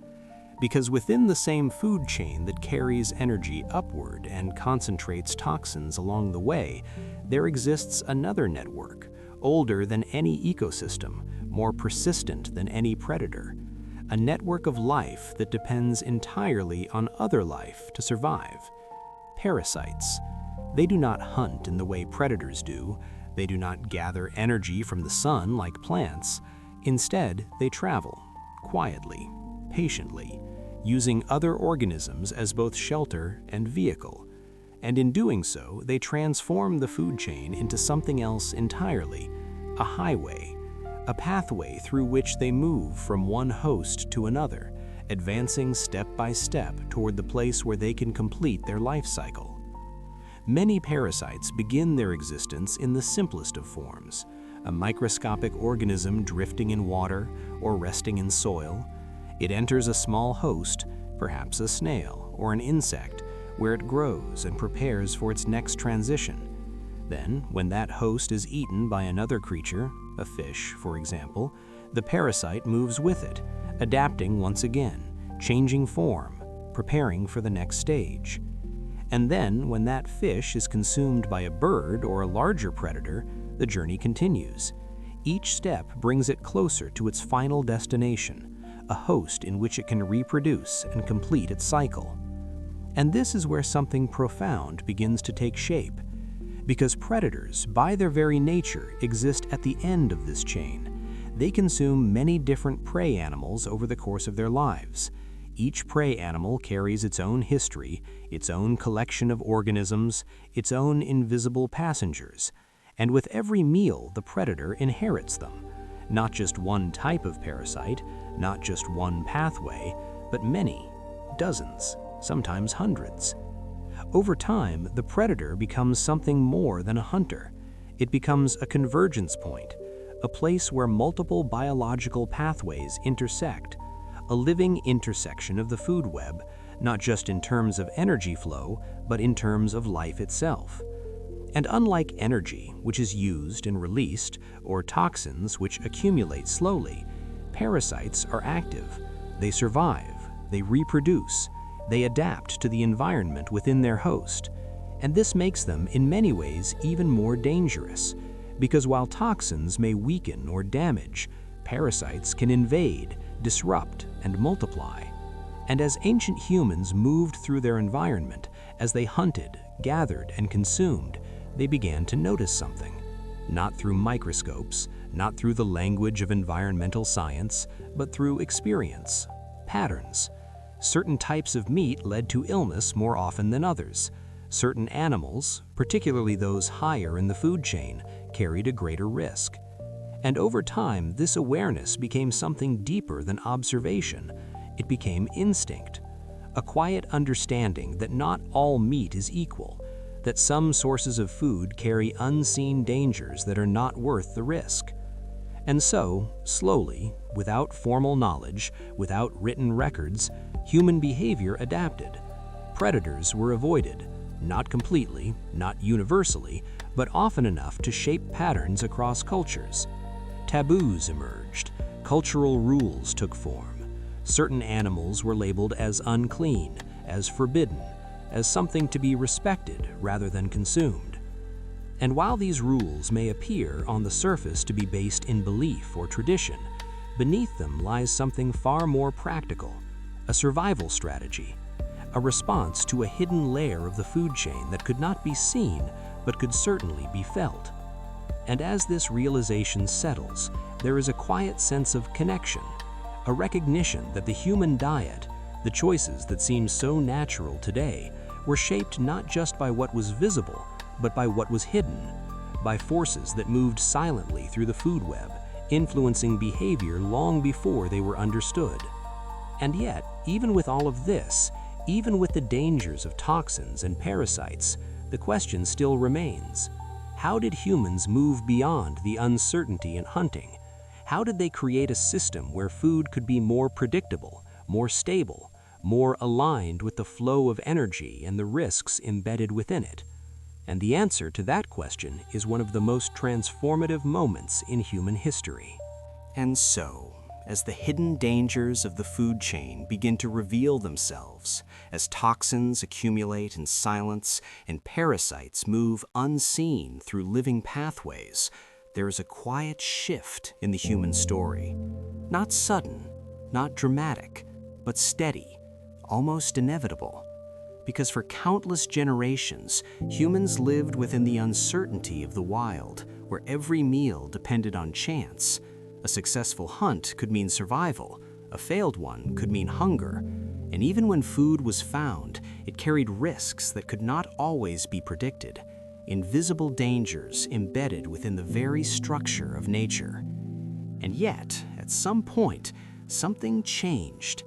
S1: Because within the same food chain that carries energy upward and concentrates toxins along the way, there exists another network, older than any ecosystem, more persistent than any predator, a network of life that depends entirely on other life to survive. Parasites. They do not hunt in the way predators do. They do not gather energy from the sun like plants. Instead, they travel, quietly, patiently, using other organisms as both shelter and vehicle. And in doing so, they transform the food chain into something else entirely, a highway, a pathway through which they move from one host to another, advancing step by step toward the place where they can complete their life cycle. Many parasites begin their existence in the simplest of forms, a microscopic organism drifting in water or resting in soil. It enters a small host, perhaps a snail or an insect, where it grows and prepares for its next transition. Then, when that host is eaten by another creature, a fish, for example, the parasite moves with it, adapting once again, changing form, preparing for the next stage. And then, when that fish is consumed by a bird or a larger predator, the journey continues. Each step brings it closer to its final destination, a host in which it can reproduce and complete its cycle. And this is where something profound begins to take shape, because predators, by their very nature, exist at the end of this chain. They consume many different prey animals over the course of their lives. Each prey animal carries its own history, its own collection of organisms, its own invisible passengers. And with every meal, the predator inherits them. Not just one type of parasite, not just one pathway, but many, dozens, sometimes hundreds. Over time, the predator becomes something more than a hunter. It becomes a convergence point, a place where multiple biological pathways intersect, a living intersection of the food web, not just in terms of energy flow, but in terms of life itself. And unlike energy, which is used and released, or toxins which accumulate slowly, parasites are active. They survive, they reproduce, they adapt to the environment within their host. And this makes them, in many ways, even more dangerous, because while toxins may weaken or damage, parasites can invade, disrupt, and multiply. And as ancient humans moved through their environment, as they hunted, gathered, and consumed, they began to notice something. Not through microscopes, not through the language of environmental science, but through experience, patterns. Certain types of meat led to illness more often than others. Certain animals, particularly those higher in the food chain, carried a greater risk. And over time, this awareness became something deeper than observation. It became instinct, a quiet understanding that not all meat is equal, that some sources of food carry unseen dangers that are not worth the risk. And so, slowly, without formal knowledge, without written records, human behavior adapted. Predators were avoided, not completely, not universally, but often enough to shape patterns across cultures. Taboos emerged, cultural rules took form. Certain animals were labeled as unclean, as forbidden, as something to be respected rather than consumed. And while these rules may appear on the surface to be based in belief or tradition, beneath them lies something far more practical, a survival strategy, a response to a hidden layer of the food chain that could not be seen but could certainly be felt. And as this realization settles, there is a quiet sense of connection, a recognition that the human diet, the choices that seem so natural today, were shaped not just by what was visible, but by what was hidden, by forces that moved silently through the food web, influencing behavior long before they were understood. And yet, even with all of this, even with the dangers of toxins and parasites, the question still remains. How did humans move beyond the uncertainty in hunting? How did they create a system where food could be more predictable, more stable, more aligned with the flow of energy and the risks embedded within it? And the answer to that question is one of the most transformative moments in human history.
S2: And so, as the hidden dangers of the food chain begin to reveal themselves, as toxins accumulate in silence and parasites move unseen through living pathways, there is a quiet shift in the human story. Not sudden, not dramatic, but steady, almost inevitable. Because for countless generations, humans lived within the uncertainty of the wild, where every meal depended on chance. A successful hunt could mean survival, a failed one could mean hunger, and even when food was found,
S1: It carried risks that could not always be predicted, invisible dangers embedded within the very structure of nature. And yet, at some point, something changed.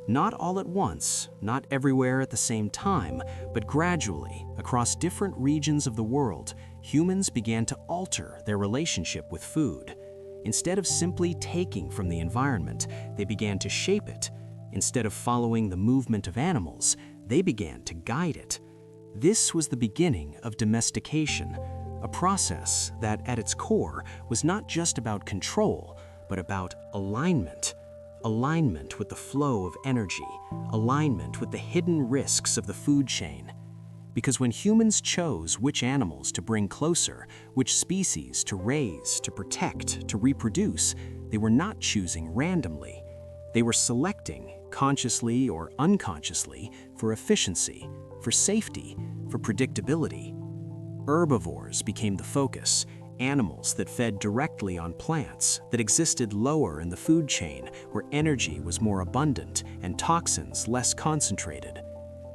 S1: Not all at once, not everywhere at the same time, but gradually, across different regions of the world, humans began to alter their relationship with food. Instead of simply taking from the environment, they began to shape it. Instead of following the movement of animals, they began to guide it. This was the beginning of domestication, a process that, at its core, was not just about control, but about alignment. Alignment with the flow of energy, alignment with the hidden risks of the food chain. Because when humans chose which animals to bring closer, which species to raise, to protect, to reproduce, they were not choosing randomly. They were selecting, consciously or unconsciously, for efficiency, for safety, for predictability. Herbivores became the focus, animals that fed directly on plants, that existed lower in the food chain, where energy was more abundant and toxins less concentrated.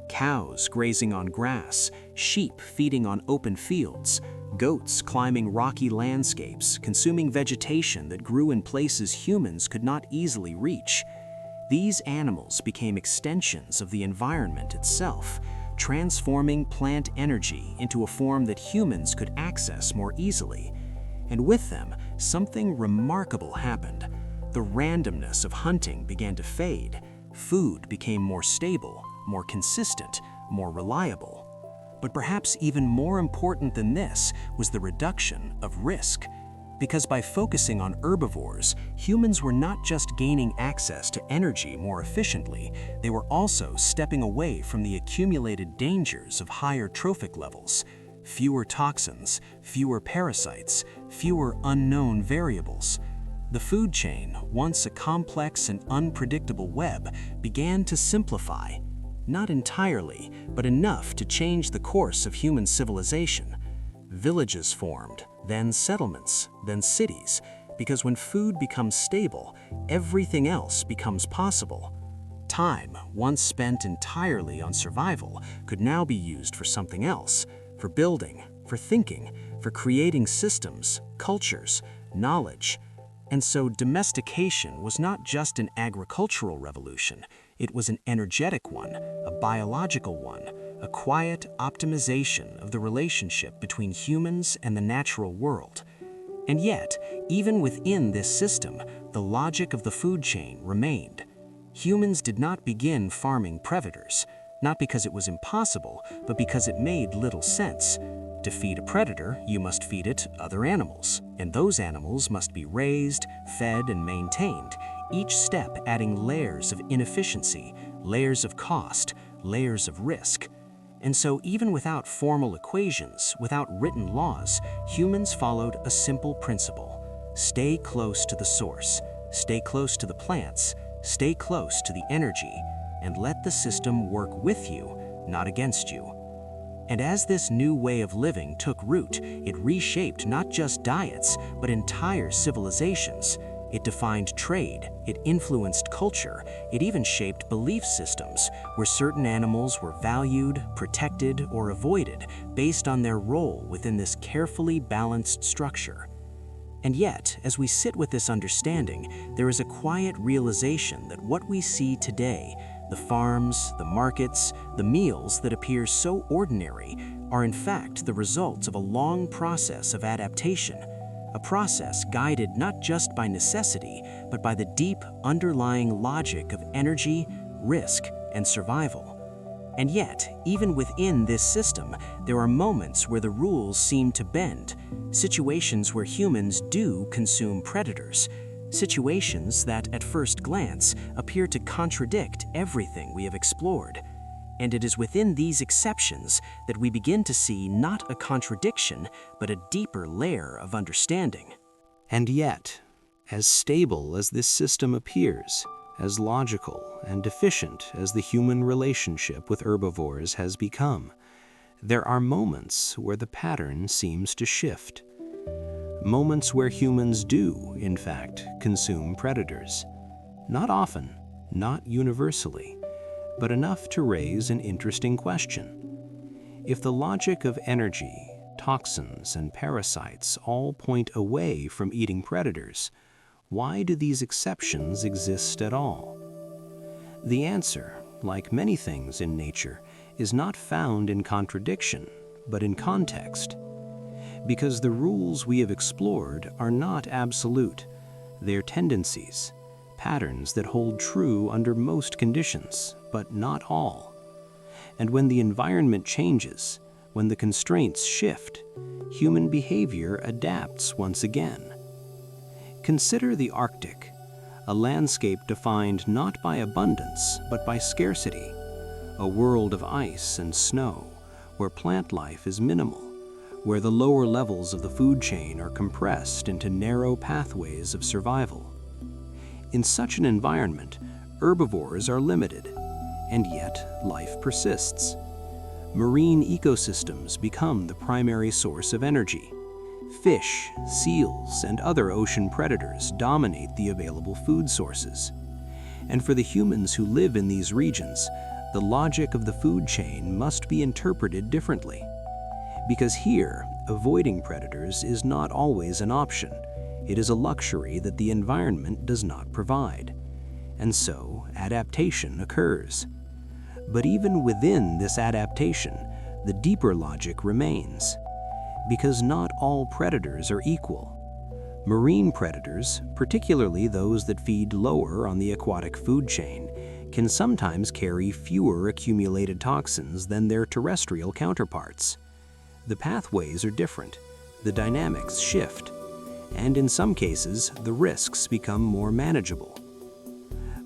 S1: Cows grazing on grass, sheep feeding on open fields, goats climbing rocky landscapes, consuming vegetation that grew in places humans could not easily reach. These animals became extensions of the environment itself, transforming plant energy into a form that humans could access more easily. And with them, something remarkable happened. The randomness of hunting began to fade. Food became more stable, more consistent, more reliable. But perhaps even more important than this was the reduction of risk. Because by focusing on herbivores, humans were not just gaining access to energy more efficiently, they were also stepping away from the accumulated dangers of higher trophic levels. Fewer toxins, fewer parasites, fewer unknown variables. The food chain, once a complex and unpredictable web, began to simplify. Not entirely, but enough to change the course of human civilization. Villages formed, then settlements, then cities, because when food becomes stable, everything else becomes possible. Time, once spent entirely on survival, could now be used for something else, for building, for thinking, for creating systems, cultures, knowledge. And so domestication was not just an agricultural revolution, it was an energetic one, a biological one, a quiet optimization of the relationship between humans and the natural world. And yet, even within this system, the logic of the food chain remained. Humans did not begin farming predators, not because it was impossible, but because it made little sense. To feed a predator, you must feed it other animals, and those animals must be raised, fed, and maintained, each step adding layers of inefficiency, layers of cost, layers of risk. And so even without formal equations, without written laws, humans followed a simple principle. Stay close to the source, stay close to the plants, stay close to the energy, and let the system work with you, not against you. And as this new way of living took root, it reshaped not just diets, but entire civilizations. It defined trade, it influenced culture, it even shaped belief systems, where certain animals were valued, protected, or avoided based on their role within this carefully balanced structure. And yet, as we sit with this understanding, there is a quiet realization that what we see today, the farms, the markets, the meals that appear so ordinary, are in fact the results of a long process of adaptation. A process guided not just by necessity, but by the deep underlying logic of energy, risk, and survival. And yet, even within this system, there are moments where the rules seem to bend, situations where humans do consume predators, situations that, at first glance, appear to contradict everything we have explored. And it is within these exceptions that we begin to see not a contradiction, but a deeper layer of understanding.
S2: And yet, as stable as this system appears, as logical and efficient as the human relationship with herbivores has become, there are moments where the pattern seems to shift. Moments where humans do, in fact, consume predators. Not often, not universally,
S1: but enough to raise an interesting question. If the logic of energy, toxins, and parasites all point away from eating predators, why do these exceptions exist at all? The answer, like many things in nature, is not found in contradiction, but in context. Because the rules we have explored are not absolute. They're tendencies, patterns that hold true under most conditions, but not all. And when the environment changes, when the constraints shift, human behavior adapts once again. Consider the Arctic, a landscape defined not by abundance, but by scarcity, a world of ice and snow, where plant life is minimal, where the lower levels of the food chain are compressed into narrow pathways of survival. In such an environment, herbivores are limited, and yet life persists. Marine ecosystems become the primary source of energy. Fish, seals, and other ocean predators dominate the available food sources. And for the humans who live in these regions, the logic of the food chain must be interpreted differently. Because here, avoiding predators is not always an option. It is a luxury that the environment does not provide. And so, adaptation occurs. But even within this adaptation, the deeper logic remains. Because not all predators are equal. Marine predators, particularly those that feed lower on the aquatic food chain, can sometimes carry fewer accumulated toxins than their terrestrial counterparts. The pathways are different, the dynamics shift, and in some cases, the risks become more manageable.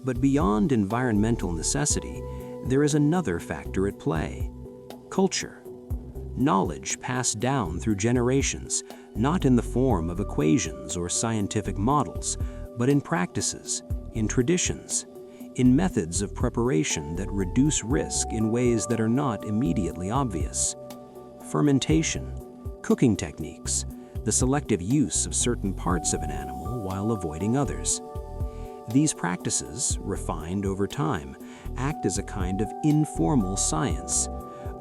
S1: But beyond environmental necessity, there is another factor at play: culture. Knowledge passed down through generations, not in the form of equations or scientific models, but in practices, in traditions, in methods of preparation that reduce risk in ways that are not immediately obvious. Fermentation, cooking techniques, the selective use of certain parts of an animal while avoiding others. These practices, refined over time, act as a kind of informal science,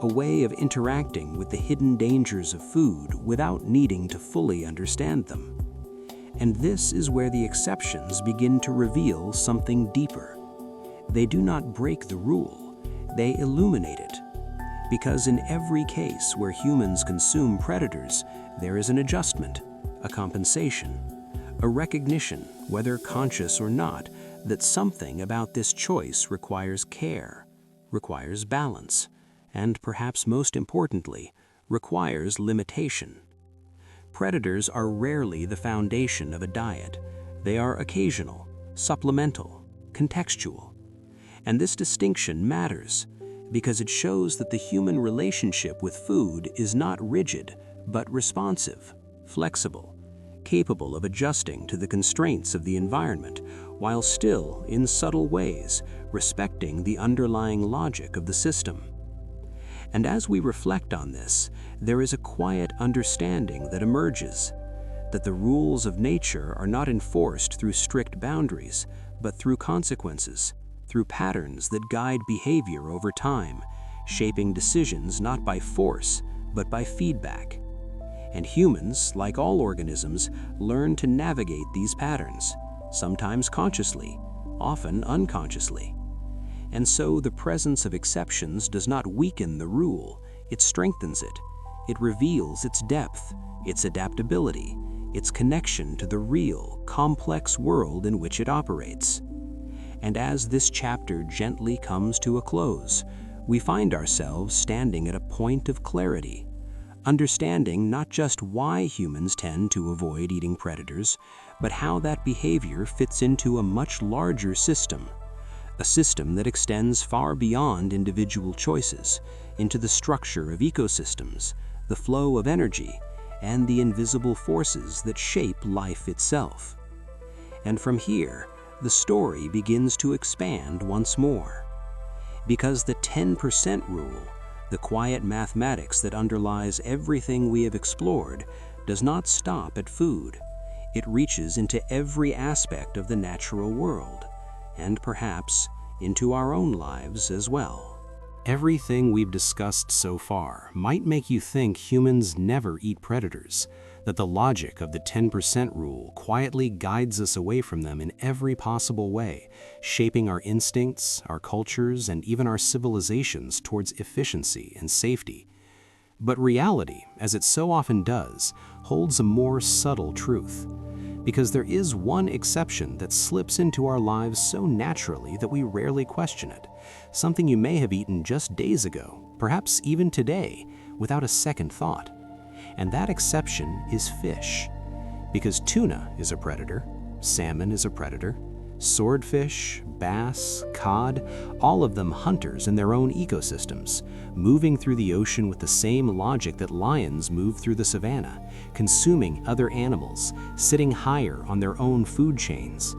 S1: a way of interacting with the hidden dangers of food without needing to fully understand them. And this is where the exceptions begin to reveal something deeper. They do not break the rule, they illuminate it. Because in every case where humans consume predators, there is an adjustment, a compensation, a recognition, whether conscious or not, that something about this choice requires care, requires balance, and perhaps most importantly, requires limitation. Predators are rarely the foundation of a diet. They are occasional, supplemental, contextual. And this distinction matters because it shows that the human relationship with food is not rigid, but responsive, flexible, capable of adjusting to the constraints of the environment, while still, in subtle ways, respecting the underlying logic of the system. And as we reflect on this, there is a quiet understanding that emerges, that the rules of nature are not enforced through strict boundaries, but through consequences, through patterns that guide behavior over time, shaping decisions not by force, but by feedback. And humans, like all organisms, learn to navigate these patterns, sometimes consciously, often unconsciously. And so the presence of exceptions does not weaken the rule, it strengthens it. It reveals its depth, its adaptability, its connection to the real, complex world in which it operates. And as this chapter gently comes to a close, we find ourselves standing at a point of clarity, understanding not just why humans tend to avoid eating predators, but how that behavior fits into a much larger system, a system that extends far beyond individual choices, into the structure of ecosystems, the flow of energy, and the invisible forces that shape life itself. And from here, the story begins to expand once more. Because the 10% rule, the quiet mathematics that underlies everything we have explored, does not stop at food. It reaches into every aspect of the natural world, and perhaps
S2: into our own lives as well. Everything we've discussed so far might make you think humans never eat predators, that the logic of the 10% rule quietly guides us away from them in every possible way, shaping our instincts, our cultures, and even our civilizations towards efficiency and safety. But reality, as it so often does, holds a more subtle truth. Because there is one exception that slips into our lives so naturally that we rarely question it, something you may have eaten just days ago, perhaps even today, without a second thought. And that exception is fish. Because tuna is a predator, salmon is a predator, swordfish, bass, cod, all of them hunters in their own ecosystems, moving through the ocean with the same logic that lions move through the savannah, consuming other animals, sitting higher on their own food chains.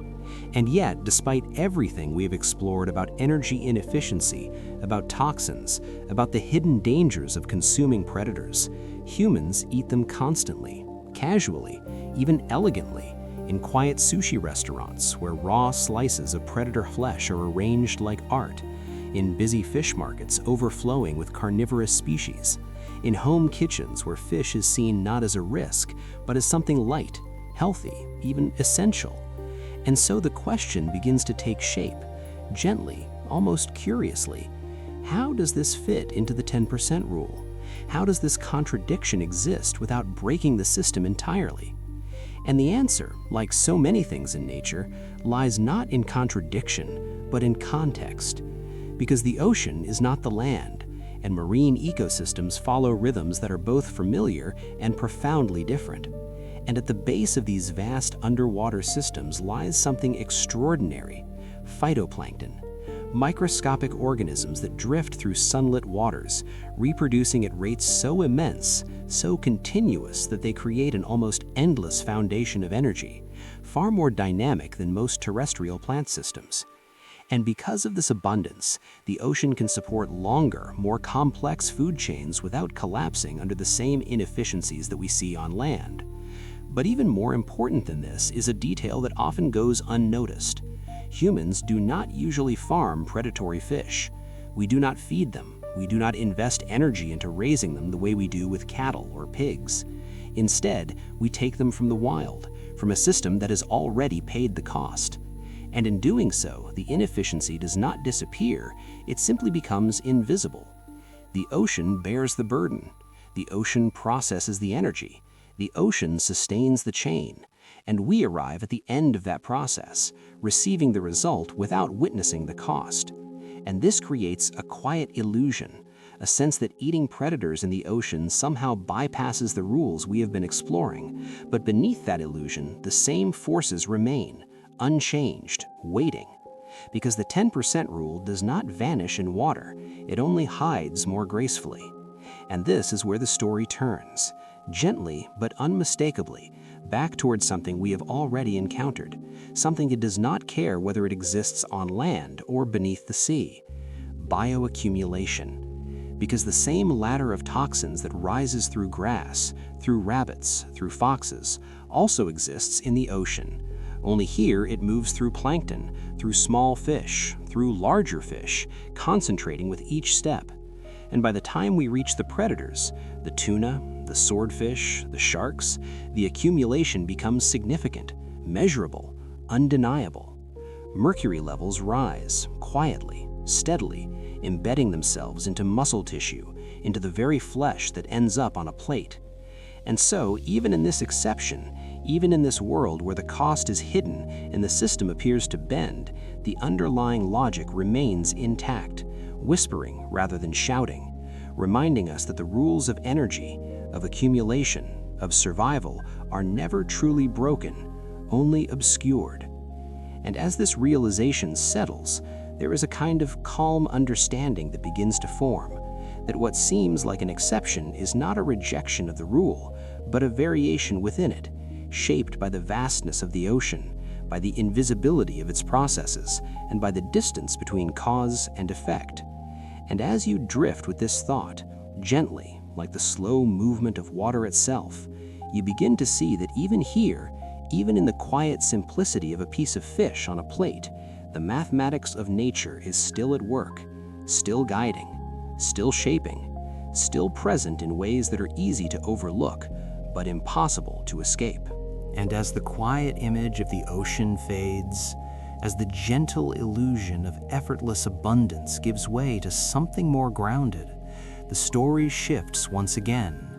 S2: And yet, despite everything we've explored about energy inefficiency, about toxins, about the hidden dangers of consuming predators, humans eat them constantly, casually, even elegantly, in quiet sushi restaurants where raw slices of predator flesh are arranged like art, in busy fish markets overflowing with carnivorous species, in home kitchens where fish is seen not as a risk, but as something light, healthy, even essential. And so the question begins to take shape, gently, almost curiously. How does this fit into the 10% rule? How does this contradiction exist without breaking the system entirely? And the answer, like so many things in nature, lies not in contradiction, but in context. Because the ocean is not the land, and marine ecosystems follow rhythms that are both familiar and profoundly different. And at the base of these vast underwater systems lies something extraordinary: phytoplankton. Microscopic organisms that drift through sunlit waters, reproducing at rates so immense, so continuous that they create an almost endless foundation of energy, far more dynamic than most terrestrial plant systems. And because of this abundance, the ocean can support longer, more complex food chains without collapsing under the same inefficiencies that we see on land. But even more important than this is a detail that often goes unnoticed. Humans do not usually farm predatory fish. We do not feed them. We do not invest energy into raising them the way we do with cattle or pigs. Instead, we take them from the wild, from a system that has already paid the cost. And in doing so, the inefficiency does not disappear, it simply becomes invisible. The ocean bears the burden. The ocean processes the energy. The ocean sustains the chain. And we arrive at the end of that process, receiving the result without witnessing the cost. And this creates a quiet illusion, a sense that eating predators in the ocean somehow bypasses the rules we have been exploring. But beneath that illusion, the same forces remain, unchanged, waiting. Because the 10% rule does not vanish in water, it only hides more gracefully. And this is where the story turns, gently but unmistakably, back towards something we have already encountered, something that does not care whether it exists on land or beneath the sea: bioaccumulation. Because the same ladder of toxins that rises through grass, through rabbits, through foxes, also exists in the ocean. Only here it moves through plankton, through small fish, through larger fish, concentrating with each step. And by the time we reach the predators, the tuna, the swordfish, the sharks, the accumulation becomes significant, measurable, undeniable. Mercury levels rise, quietly, steadily, embedding themselves into muscle tissue, into the very flesh that ends up on a plate. And so, even in this exception, even in this world where the cost is hidden and the system appears to bend, the underlying logic remains intact, whispering rather than shouting, reminding us that the rules of energy, of accumulation, of survival are never truly broken, only obscured. And as this realization settles, there is a kind of calm understanding that begins to form, that what seems like an exception is not a rejection of the rule, but a variation within it, shaped by the vastness of the ocean, by the invisibility of its processes, and by the distance between cause and effect. And as you drift with this thought, gently, like the slow movement of water itself, you begin to see that even here, even in the quiet simplicity of a piece of fish on a plate, the mathematics of nature is still at work, still guiding, still shaping, still present in ways that are easy to overlook, but impossible to escape. And as the quiet image of the ocean fades, as the gentle illusion of effortless abundance gives way to something more grounded, the story shifts once again,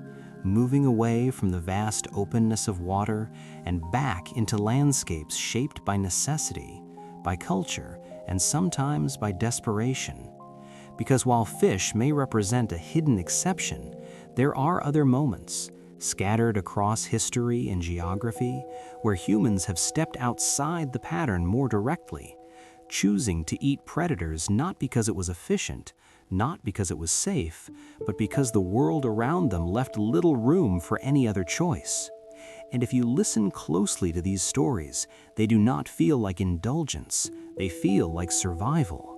S2: moving away from the vast openness of water and back into landscapes shaped by necessity, by culture, and sometimes by desperation. Because while fish may represent a hidden exception, there are other moments, scattered across history and geography, where humans have stepped outside the pattern more directly, choosing to eat predators not because it was efficient, not because it was safe, but because the world around them left little room for any other choice. And if you listen closely to these stories, they do not feel like indulgence, they feel like survival.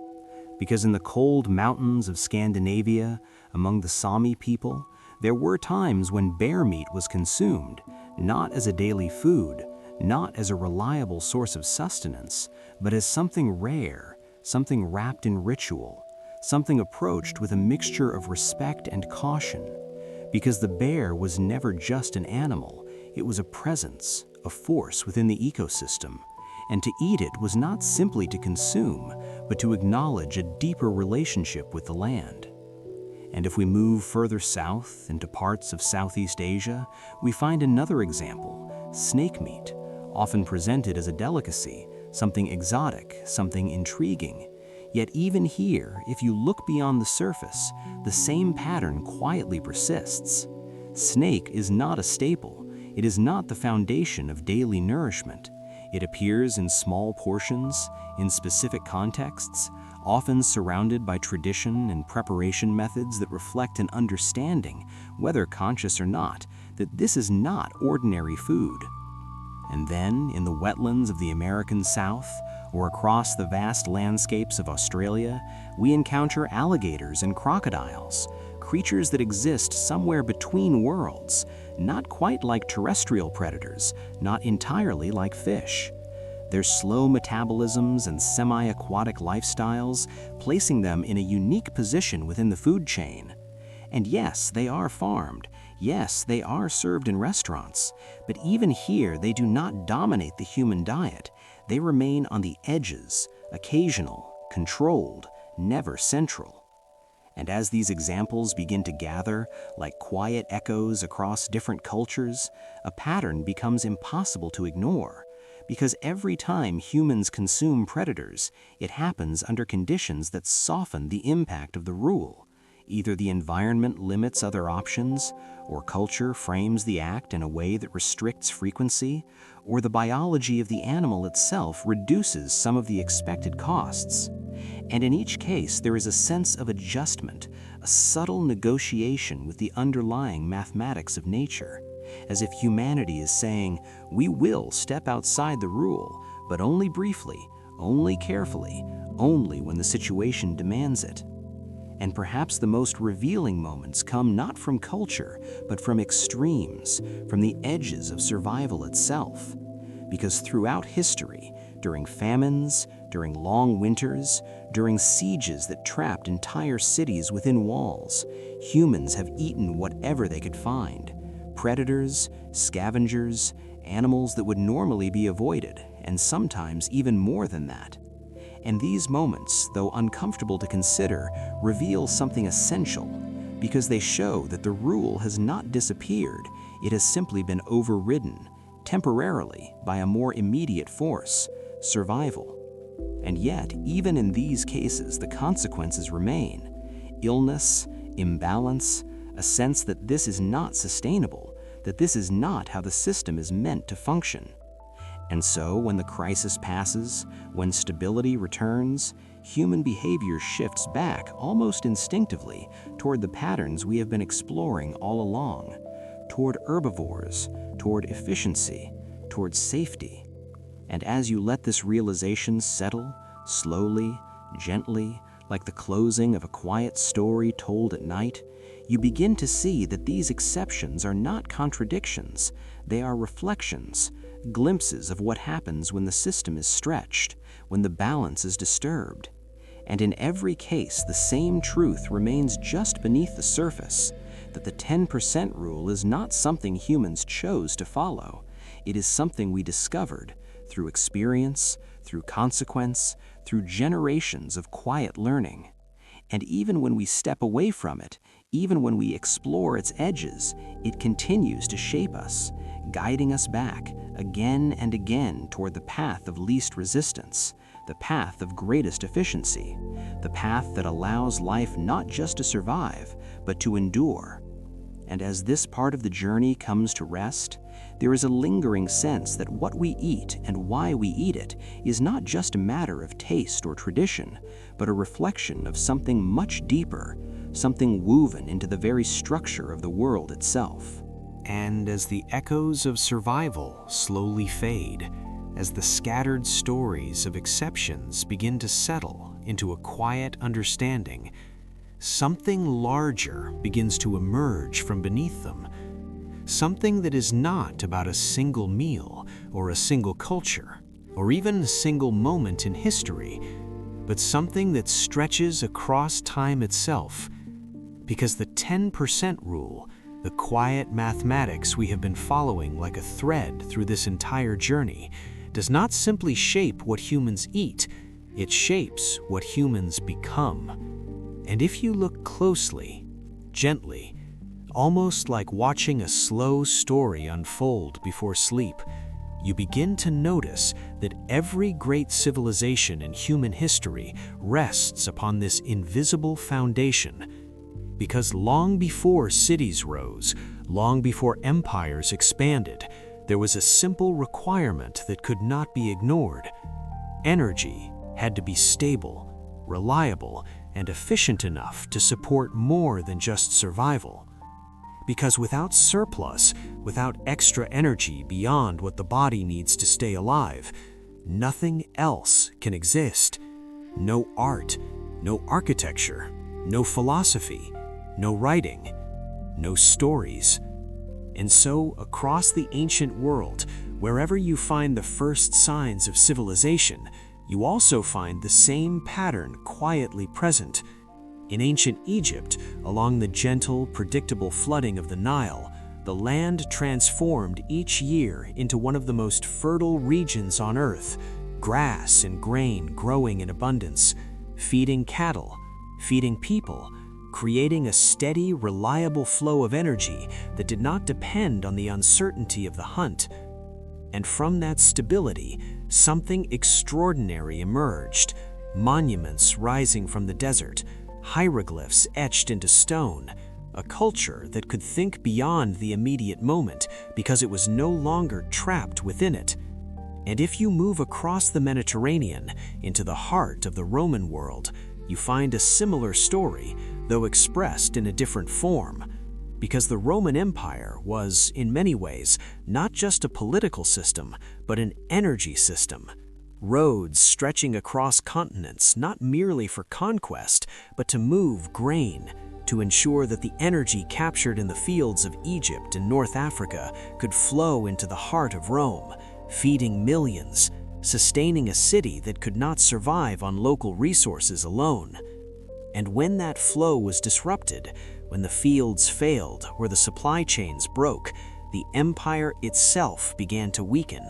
S2: Because in the cold mountains of Scandinavia, among the Sami people, there were times when bear meat was consumed, not as a daily food, not as a reliable source of sustenance, but as something rare, something wrapped in ritual, something approached with a mixture of respect and caution. Because the bear was never just an animal, it was a presence, a force within the ecosystem, and to eat it was not simply to consume, but to acknowledge a deeper relationship with the land. And if we move further south into parts of Southeast Asia, we find another example, snake meat, often presented as a delicacy, something exotic, something intriguing. Yet even here, if you look beyond the surface, the same pattern quietly persists. Snake is not a staple. It is not the foundation of daily nourishment. It appears in small portions, in specific contexts, often surrounded by tradition and preparation methods that reflect an understanding, whether conscious or not, that this is not ordinary food. And then, in the wetlands of the American South, or across the vast landscapes of Australia, we encounter alligators and crocodiles, creatures that exist somewhere between worlds, not quite like terrestrial predators, not entirely like fish. Their slow metabolisms and semi-aquatic lifestyles placing them in a unique position within the food chain. And yes, they are farmed. Yes, they are served in restaurants. But even here, they do not dominate the human diet. They remain on the edges, occasional, controlled, never central. And as these examples begin to gather, like quiet echoes across different cultures, a pattern becomes impossible to ignore. Because every time humans consume predators, it happens under conditions that soften the impact of the rule. Either the environment limits other options, or culture frames the act in a way that restricts frequency, or the biology of the animal itself reduces some of the expected costs. And in each case, there is a sense of adjustment, a subtle negotiation with the underlying mathematics of nature, as if humanity is saying, we will step outside the rule, but only briefly, only carefully, only when the situation demands it. And perhaps the most revealing moments come not from culture, but from extremes, from the edges of survival itself. Because throughout history, during famines, during long winters, during sieges that trapped entire cities within walls, humans have eaten whatever they could find. Predators, scavengers, animals that would normally be avoided, and sometimes even more than that. And these moments, though uncomfortable to consider, reveal something essential, because they show that the rule has not disappeared, it has simply been overridden, temporarily, by a more immediate force, survival. And yet, even in these cases, the consequences remain. Illness, imbalance, a sense that this is not sustainable, that this is not how the system is meant to function. And so, when the crisis passes, when stability returns, human behavior shifts back almost instinctively toward the patterns we have been exploring all along, toward herbivores, toward efficiency, toward safety. And as you let this realization settle, slowly, gently,
S1: like the closing of a quiet story told at night, you begin to see that these exceptions are not contradictions. They are reflections, glimpses of what happens when the system is stretched, when the balance is disturbed. And in every case, the same truth remains just beneath the surface, that the 10% rule is not something humans chose to follow. It is something we discovered through experience, through consequence, through generations of quiet learning. And even when we step away from it, even when we explore its edges, it continues to shape us, guiding us back again and again toward the path of least resistance, the path of greatest efficiency, the path that allows life not just to survive, but to endure. And as this part of the journey comes to rest, there is a lingering sense that what we eat and why we eat it is not just a matter of taste or tradition, but a reflection of something much deeper, something woven into the very structure of the world itself.
S2: And as the echoes of survival slowly fade, as the scattered stories of exceptions begin to settle into a quiet understanding, something larger begins to emerge from beneath them. Something that is not about a single meal or a single culture, or even a single moment in history, but something that stretches across time itself. Because the 10% rule, the quiet mathematics we have been following like a thread through this entire journey, does not simply shape what humans eat, it shapes what humans become. And if you look closely, gently, almost like watching a slow story unfold before sleep, you begin to notice that every great civilization in human history rests upon this invisible foundation. Because long before cities rose, long before empires expanded, there was a simple requirement that could not be ignored. Energy had to be stable, reliable, and efficient enough to support more than just survival. Because without surplus, without extra energy beyond what the body needs to stay alive, nothing else can exist. No art, no architecture, no philosophy, no writing, no stories. And so, across the ancient world, wherever you find the first signs of civilization, you also find the same pattern quietly present. In ancient Egypt, along the gentle, predictable flooding of the Nile, the land transformed each year into one of the most fertile regions on earth, grass and grain growing in abundance, feeding cattle, feeding people, creating a steady, reliable flow of energy that did not depend on the uncertainty of the hunt. And from that stability, something extraordinary emerged, monuments rising from the desert, hieroglyphs etched into stone, a culture that could think beyond the immediate moment because it was no longer trapped within it. And if you move across the Mediterranean into the heart of the Roman world, you find a similar story, though expressed in a different form. Because the Roman Empire was, in many ways, not just a political system, but an energy system. Roads stretching across continents not merely for conquest, but to move grain, to ensure that the energy captured in the fields of Egypt and North Africa could flow into the heart of Rome, feeding millions, sustaining a city that could not survive on local resources alone. And when that flow was disrupted, when the fields failed or the supply chains broke, the empire itself began to weaken.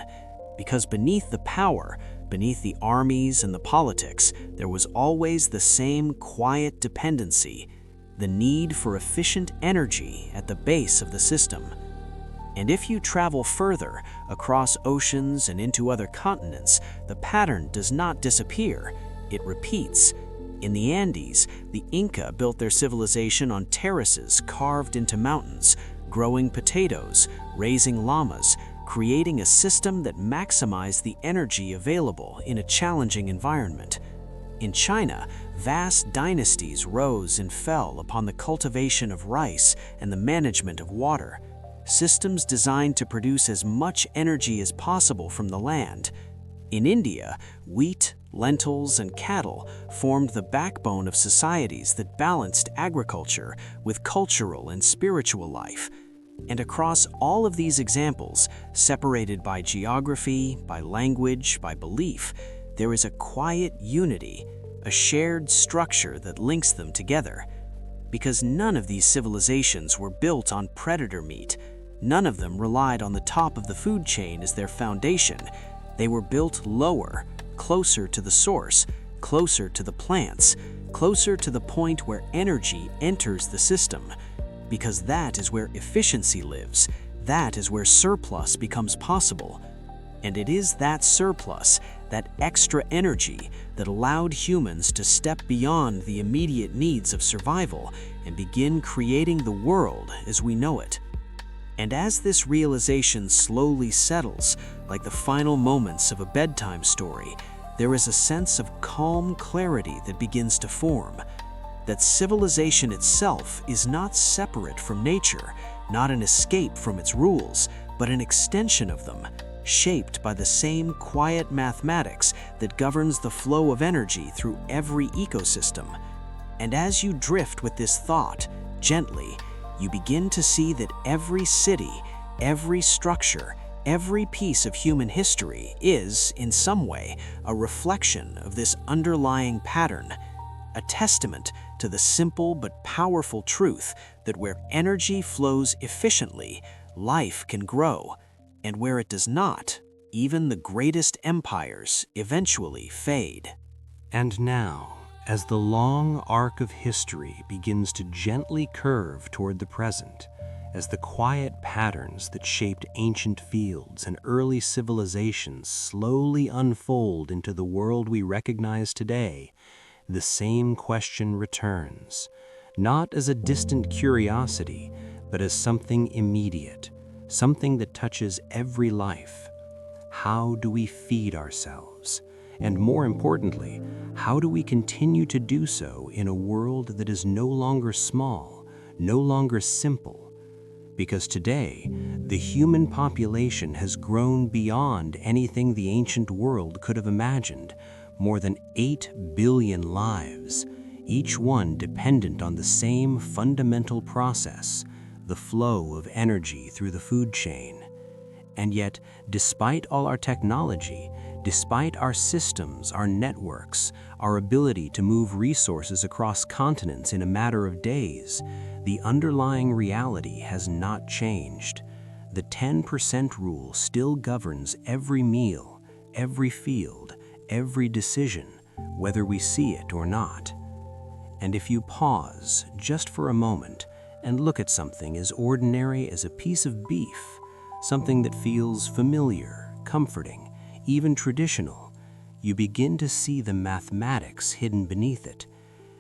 S2: Because beneath the power, beneath the armies and the politics, there was always the same quiet dependency, the need for efficient energy at the base of the system. And if you travel further, across oceans and into other continents, the pattern does not disappear, it repeats. In the Andes, the Inca built their civilization on terraces carved into mountains, growing potatoes, raising llamas, creating a system that maximized the energy available in a challenging environment. In China, vast dynasties rose and fell upon the cultivation of rice and the management of water, systems designed to produce as much energy as possible from the land.
S3: In India, wheat, lentils, and cattle formed the backbone of societies that balanced agriculture with cultural and spiritual life. And across all of these examples, separated by geography, by language, by belief, there is a quiet unity, a shared structure that links them together. Because none of these civilizations were built on predator meat, none of them relied on the top of the food chain as their foundation. They were built lower, closer to the source, closer to the plants, closer to the point where energy enters the system. Because that is where efficiency lives, that is where surplus becomes possible. And it is that surplus, that extra energy, that allowed humans to step beyond the immediate needs of survival and begin creating the world as we know it. And as this realization slowly settles, like the final moments of a bedtime story, there is a sense of calm clarity that begins to form. That civilization itself is not separate from nature, not an escape from its rules, but an extension of them, shaped by the same quiet mathematics that governs the flow of energy through every ecosystem. And as you drift with this thought, gently, you begin to see that every city, every structure, every piece of human history is, in some way, a reflection of this underlying pattern, a testament to the simple but powerful truth that where energy flows efficiently, life can grow, and where it does not, even the greatest empires eventually fade.
S2: And now, as the long arc of history begins to gently curve toward the present, as the quiet patterns that shaped ancient fields and early civilizations slowly unfold into the world we recognize today, the same question returns, not as a distant curiosity, but as something immediate, something that touches every life. How do we feed ourselves? And more importantly, how do we continue to do so in a world that is no longer small, no longer simple? Because today, the human population has grown beyond anything the ancient world could have imagined. More than 8 billion lives, each one dependent on the same fundamental process, the flow of energy through the food chain. And yet, despite all our technology, despite our systems, our networks, our ability to move resources across continents in a matter of days, the underlying reality has not changed. The 10% rule still governs every meal, every field, every decision, whether we see it or not. And if you pause just for a moment and look at something as ordinary as a piece of beef, something that feels familiar, comforting, even traditional, you begin to see the mathematics hidden beneath it.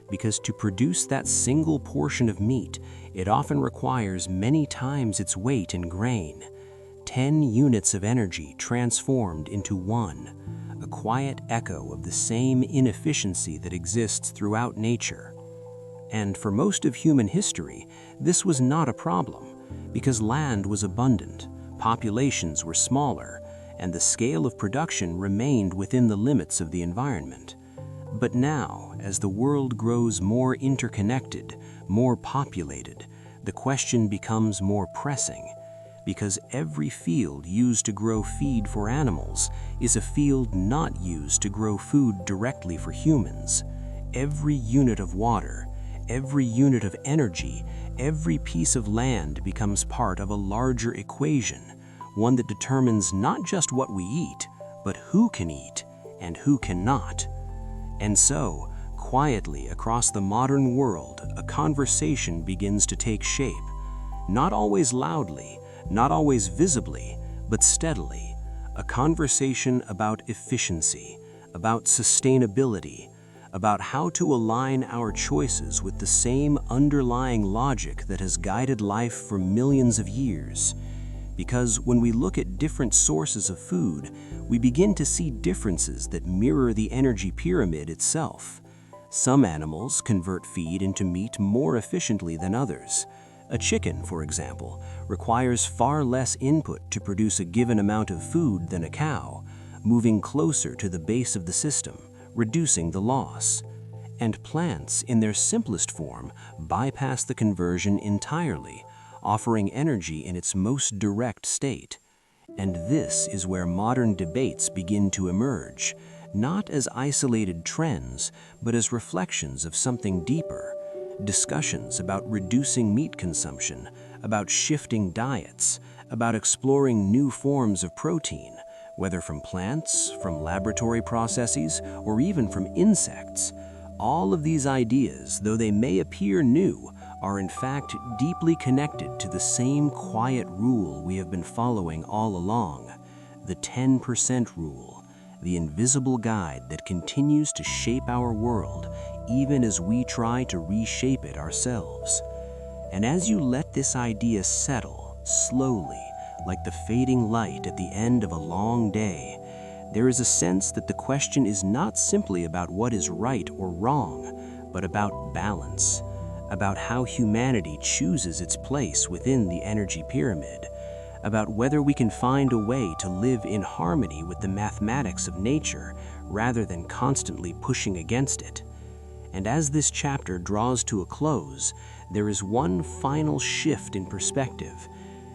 S2: Because to produce that single portion of meat, it often requires many times its weight in grain. 10 units of energy transformed into one, a quiet echo of the same inefficiency that exists throughout nature. And for most of human history, this was not a problem, because land was abundant, populations were smaller, and the scale of production remained within the limits of the environment. But now, as the world grows more interconnected, more populated, the question becomes more pressing, because every field used to grow feed for animals is a field not used to grow food directly for humans. Every unit of water, every unit of energy, every piece of land becomes part of a larger equation, one that determines not just what we eat, but who can eat and who cannot. And so, quietly across the modern world, a conversation begins to take shape, not always loudly, not always visibly, but steadily, a conversation about efficiency, about sustainability, about how to align our choices with the same underlying logic that has guided life for millions of years. Because when we look at different sources of food, we begin to see differences that mirror the energy pyramid itself. Some animals convert feed into meat more efficiently than others. A chicken, for example, requires far less input to produce a given amount of food than a cow.
S3: moving closer to the base of the system, reducing the loss. And plants, in their simplest form, bypass the conversion entirely, offering energy in its most direct state. And this is where modern debates begin to emerge, not as isolated trends, but as reflections of something deeper. Discussions about reducing meat consumption, about shifting diets, about exploring new forms of protein, whether from plants, from laboratory processes, or even from insects. All of these ideas, though they may appear new, are in fact deeply connected to the same quiet rule we have been following all along, the 10% rule, the invisible guide that continues to shape our world even as we try to reshape it ourselves. And as you let this idea settle, slowly, like the fading light at the end of a long day, there is a sense that the question is not simply about what is right or wrong, but about balance, about how humanity chooses its place within the energy pyramid, about whether we can find a way to live in harmony with the mathematics of nature rather than constantly pushing against it. And as this chapter draws to a close, there is one final shift in perspective,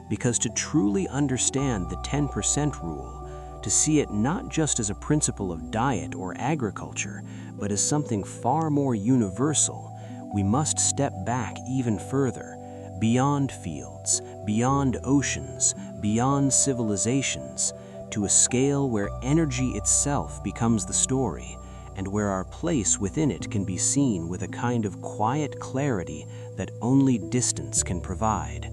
S3: because to truly understand the 10% rule, to see it not just as a principle of diet or agriculture, but as something far more universal, we must step back even further, beyond fields, beyond oceans, beyond civilizations, to a scale where energy itself becomes the story, and where our place within it can be seen with a kind of quiet clarity that only distance can provide.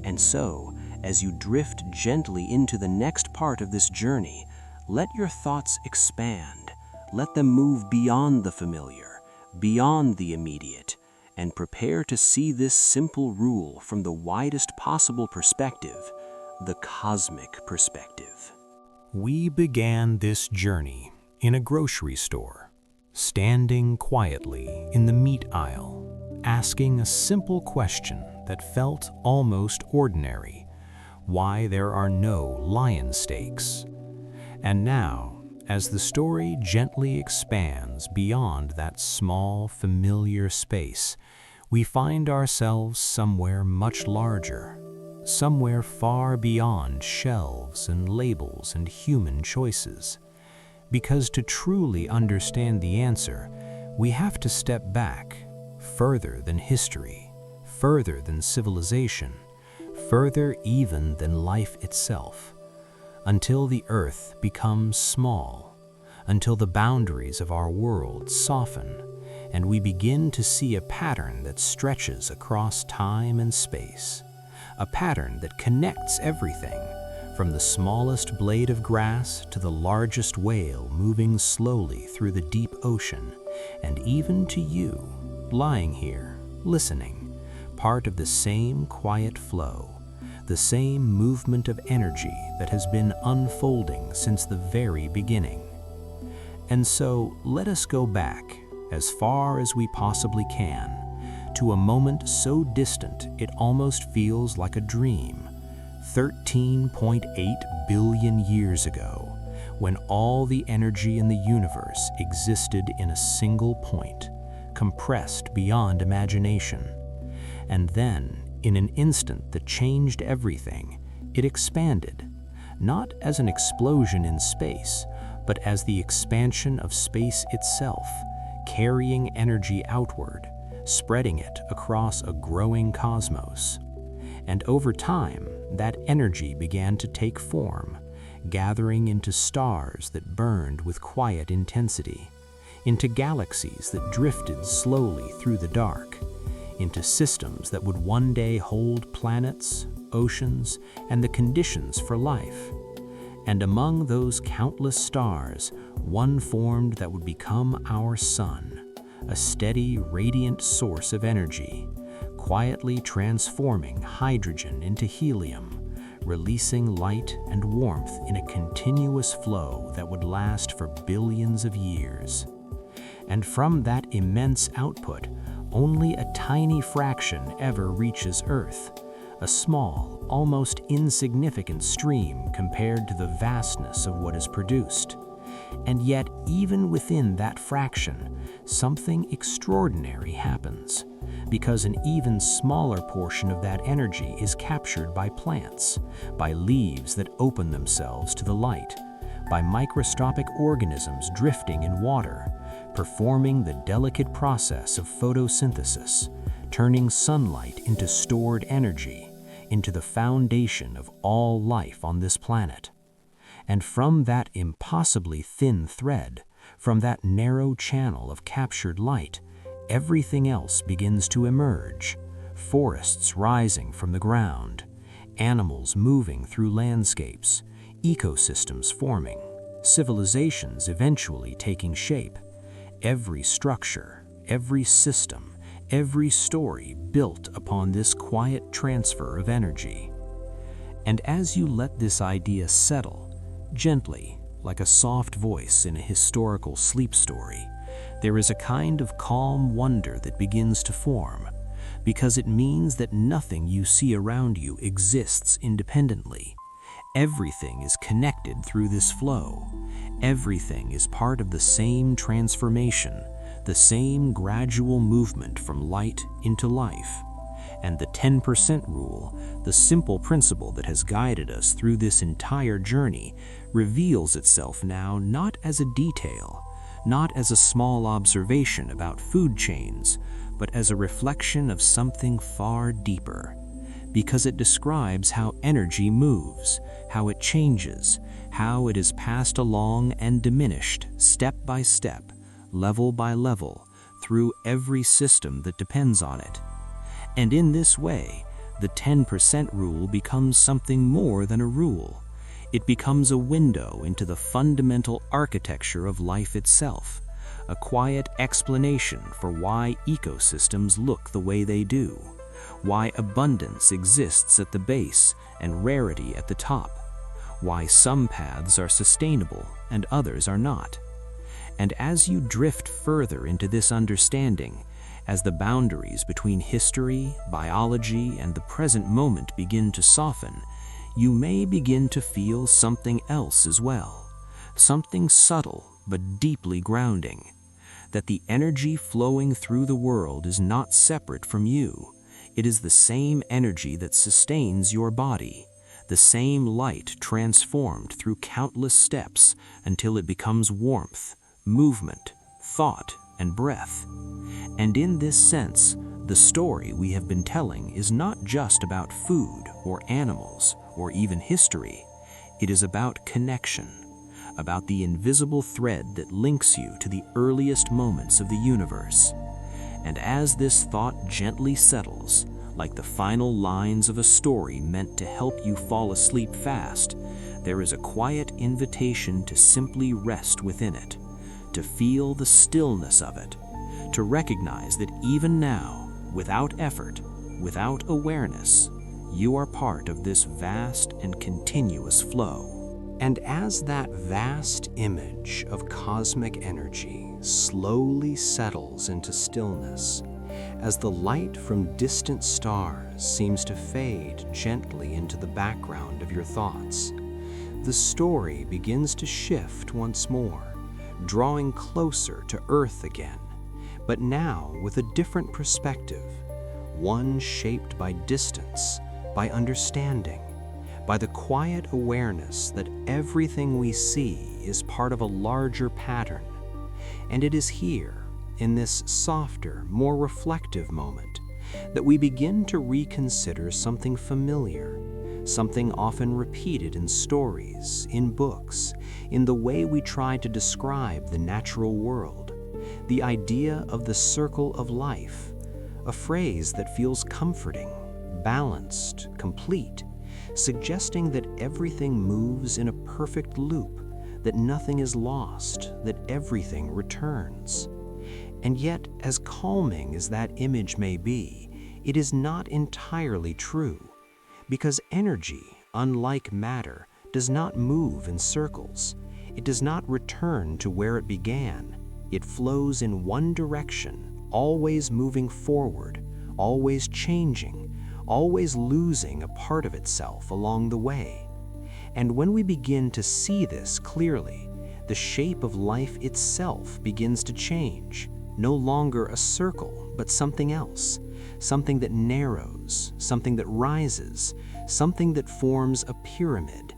S3: And so, as you drift gently into the next part of this journey, let your thoughts expand. Let them move beyond the familiar, beyond the immediate, and prepare to see this simple rule from the widest possible perspective, the cosmic perspective.
S1: We began this journey in a grocery store, standing quietly in the meat aisle, asking a simple question that felt almost ordinary: why there are no lion steaks. And now, as the story gently expands beyond that small, familiar space, we find ourselves somewhere much larger, somewhere far beyond shelves and labels and human choices. Because to truly understand the answer, we have to step back, further than history, further than civilization, further even than life itself, until the earth becomes small, until the boundaries of our world soften, and we begin to see a pattern that stretches across time and space, a pattern that connects everything, from the smallest blade of grass to the largest whale moving slowly through the deep ocean, and even to you, lying here, listening, part of the same quiet flow, the same movement of energy that has been unfolding since the very beginning. And so let us go back, as far as we possibly can, to a moment so distant it almost feels like a dream, 13.8 billion years ago, when all the energy in the universe existed in a single point, compressed beyond imagination. And then, in an instant that changed everything, it expanded, not as an explosion in space, but as the expansion of space itself, carrying energy outward, spreading it across a growing cosmos. And over time, that energy began to take form, gathering into stars that burned with quiet intensity, into galaxies that drifted slowly through the dark, into systems that would one day hold planets, oceans, and the conditions for life. And among those countless stars, one formed that would become our sun, a steady, radiant source of energy, quietly transforming hydrogen into helium, releasing light and warmth in a continuous flow that would last for billions of years. And from that immense output, only a tiny fraction ever reaches Earth, a small, almost insignificant stream compared to the vastness of what is produced. And yet, even within that fraction, something extraordinary happens, because an even smaller portion of that energy is captured by plants, by leaves that open themselves to the light, by microscopic organisms drifting in water, performing the delicate process of photosynthesis, turning sunlight into stored energy, into the foundation of all life on this planet. And from that impossibly thin thread, from that narrow channel of captured light, everything else begins to emerge. Forests rising from the ground, animals moving through landscapes, ecosystems forming, civilizations eventually taking shape. Every structure, every system, every story built upon this quiet transfer of energy. And as you let this idea settle, gently, like a soft voice in a historical sleep story, there is a kind of calm wonder that begins to form, because it means that nothing you see around you exists independently. Everything is connected through this flow. Everything is part of the same transformation, the same gradual movement from light into life. And the 10% rule, the simple principle that has guided us through this entire journey, reveals itself now not as a detail, not as a small observation about food chains, but as a reflection of something far deeper, because it describes how energy moves, how it changes, how it is passed along and diminished step by step, level by level, through every system that depends on it. And in this way, the 10% rule becomes something more than a rule. It becomes a window into the fundamental architecture of life itself, a quiet explanation for why ecosystems look the way they do, why abundance exists at the base and rarity at the top, why some paths are sustainable and others are not. And as you drift further into this understanding, as the boundaries between history, biology, and the present moment begin to soften, you may begin to feel something else as well, something subtle but deeply grounding, that the energy flowing through the world is not separate from you. It is the same energy that sustains your body, the same light transformed through countless steps until it becomes warmth, movement, thought, and breath. And in this sense, the story we have been telling is not just about food or animals or even history. It is about connection, about the invisible thread that links you to the earliest moments of the universe. And as this thought gently settles, like the final lines of a story meant to help you fall asleep fast, there is a quiet invitation to simply rest within it, to feel the stillness of it, to recognize that even now, without effort, without awareness, you are part of this vast and continuous flow.
S2: And as that vast image of cosmic energy slowly settles into stillness, as the light from distant stars seems to fade gently into the background of your thoughts, the story begins to shift once more, drawing closer to Earth again, but now with a different perspective, one shaped by distance, by understanding, by the quiet awareness that everything we see is part of a larger pattern. And it is here, in this softer, more reflective moment, that we begin to reconsider something familiar, something often repeated in stories, in books, in the way we try to describe the natural world, the idea of the circle of life, a phrase that feels comforting, balanced, complete, suggesting that everything moves in a perfect loop, that nothing is lost, that everything returns. And yet, as calming as that image may be, it is not entirely true, because energy, unlike matter, does not move in circles. It does not return to where it began. It flows in one direction, always moving forward, always changing,
S1: always losing a part of itself along the way. And when we begin to see this clearly, the shape of life itself begins to change, no longer a circle, but something else, something that narrows, something that rises, something that forms a pyramid.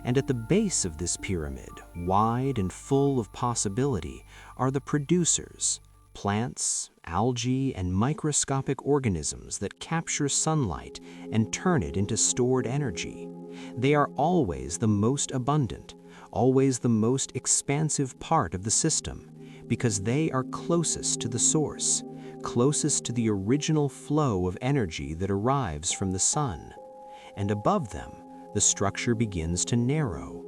S1: And at the base of this pyramid, wide and full of possibility, are the producers, plants, algae, and microscopic organisms that capture sunlight and turn it into stored energy. They are always the most abundant, always the most expansive part of the system, because they are closest to the source, closest to the original flow of energy that arrives from the sun. And above them, the structure begins to narrow.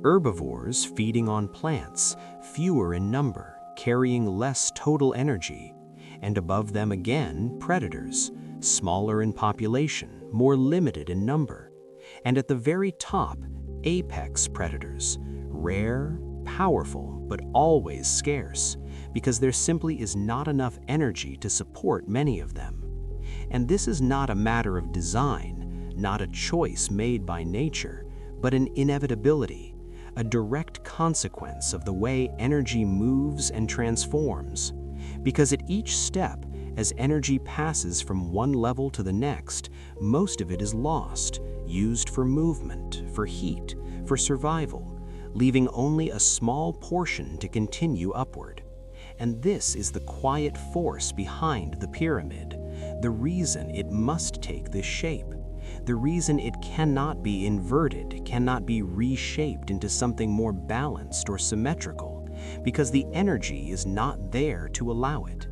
S1: Herbivores feeding on plants, fewer in number, carrying less total energy. And above them again, predators, smaller in population, more limited in number. And at the very top, apex predators, rare, powerful, but always scarce, because there simply is not enough energy to support many of them. And this is not a matter of design, not a choice made by nature, but an inevitability, a direct consequence of the way energy moves and transforms. Because at each step, as energy passes from one level to the next, most of it is lost, used for movement, for heat, for survival, leaving only a small portion to continue upward. And this is the quiet force behind the pyramid, the reason it must take this shape, the reason it cannot be inverted, cannot be reshaped into something more balanced or symmetrical, because the energy is not there to allow it.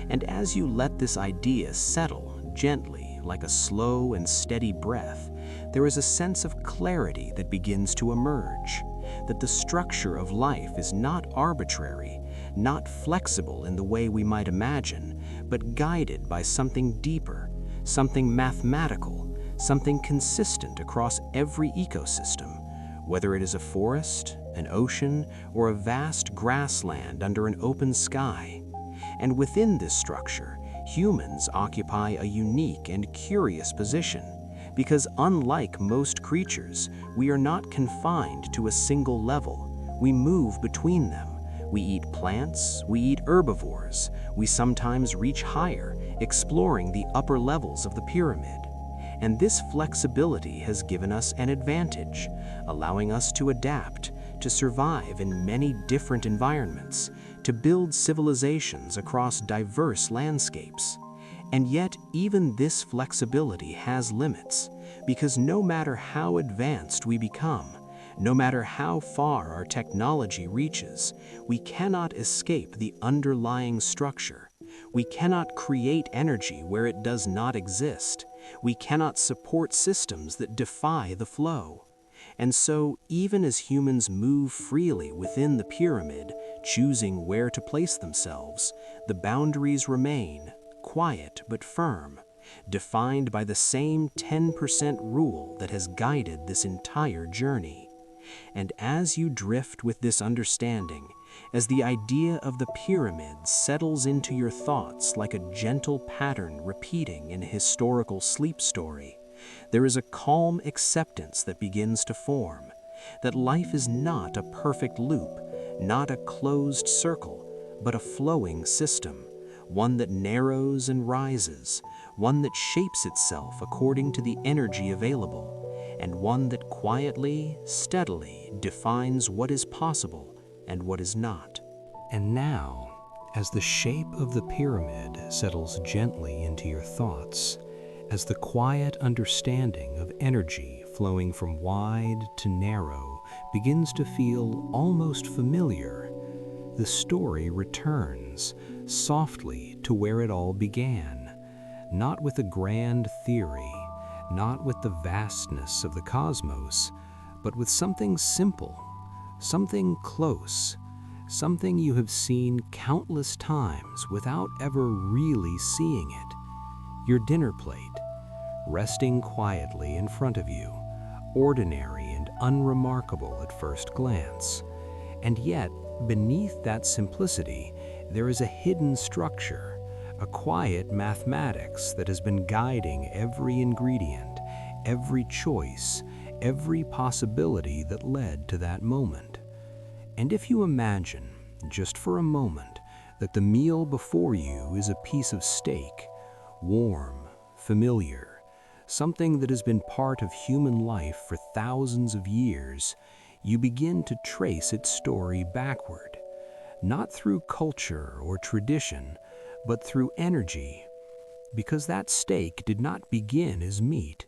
S1: And as you let this idea settle gently, like a slow and steady breath, there is a sense of clarity that begins to emerge, that the structure of life is not arbitrary, not flexible in the way we might imagine, but guided by something deeper, something mathematical, something consistent across every ecosystem, whether it is a forest, an ocean, or a vast grassland under an open sky. And within this structure, humans occupy a unique and curious position, because unlike most creatures, we are not confined to a single level. We move between them. We eat plants, we eat herbivores, we sometimes reach higher, exploring the upper levels of the pyramid. And this flexibility has given us an advantage, allowing us to adapt, to survive in many different environments, to build civilizations across diverse landscapes. And yet, even this flexibility has limits, because no matter how advanced we become, no matter how far our technology reaches, we cannot escape the underlying structure. We cannot create energy where it does not exist. We cannot support systems that defy the flow. And so, even as humans move freely within the pyramid, choosing where to place themselves, the boundaries remain, quiet but firm, defined by the same 10% rule that has guided this entire journey. And as you drift with this understanding, as the idea of the pyramid settles into your thoughts like a gentle pattern repeating in a historical sleep story, there is a calm acceptance that begins to form, that life is not a perfect loop, not a closed circle, but a flowing system, one that narrows and rises, one that shapes itself according to the energy available, and one that quietly, steadily defines what is possible and what is not.
S2: And now, as the shape of the pyramid settles gently into your thoughts, as the quiet understanding of energy flowing from wide to narrow begins to feel almost familiar, the story returns softly to where it all began, not with a grand theory, not with the vastness of the cosmos, but with something simple, something close, something you have seen countless times without ever really seeing it. Your dinner plate, resting quietly in front of you, ordinary and unremarkable at first glance. And yet, beneath that simplicity, there is a hidden structure, a quiet mathematics that has been guiding every ingredient, every choice, every possibility that led to that moment. And if you imagine, just for a moment, that the meal before you is a piece of steak, warm, familiar, something that has been part of human life for thousands of years, you begin to trace its story backward, not through culture or tradition, but through energy, because that steak did not begin as meat.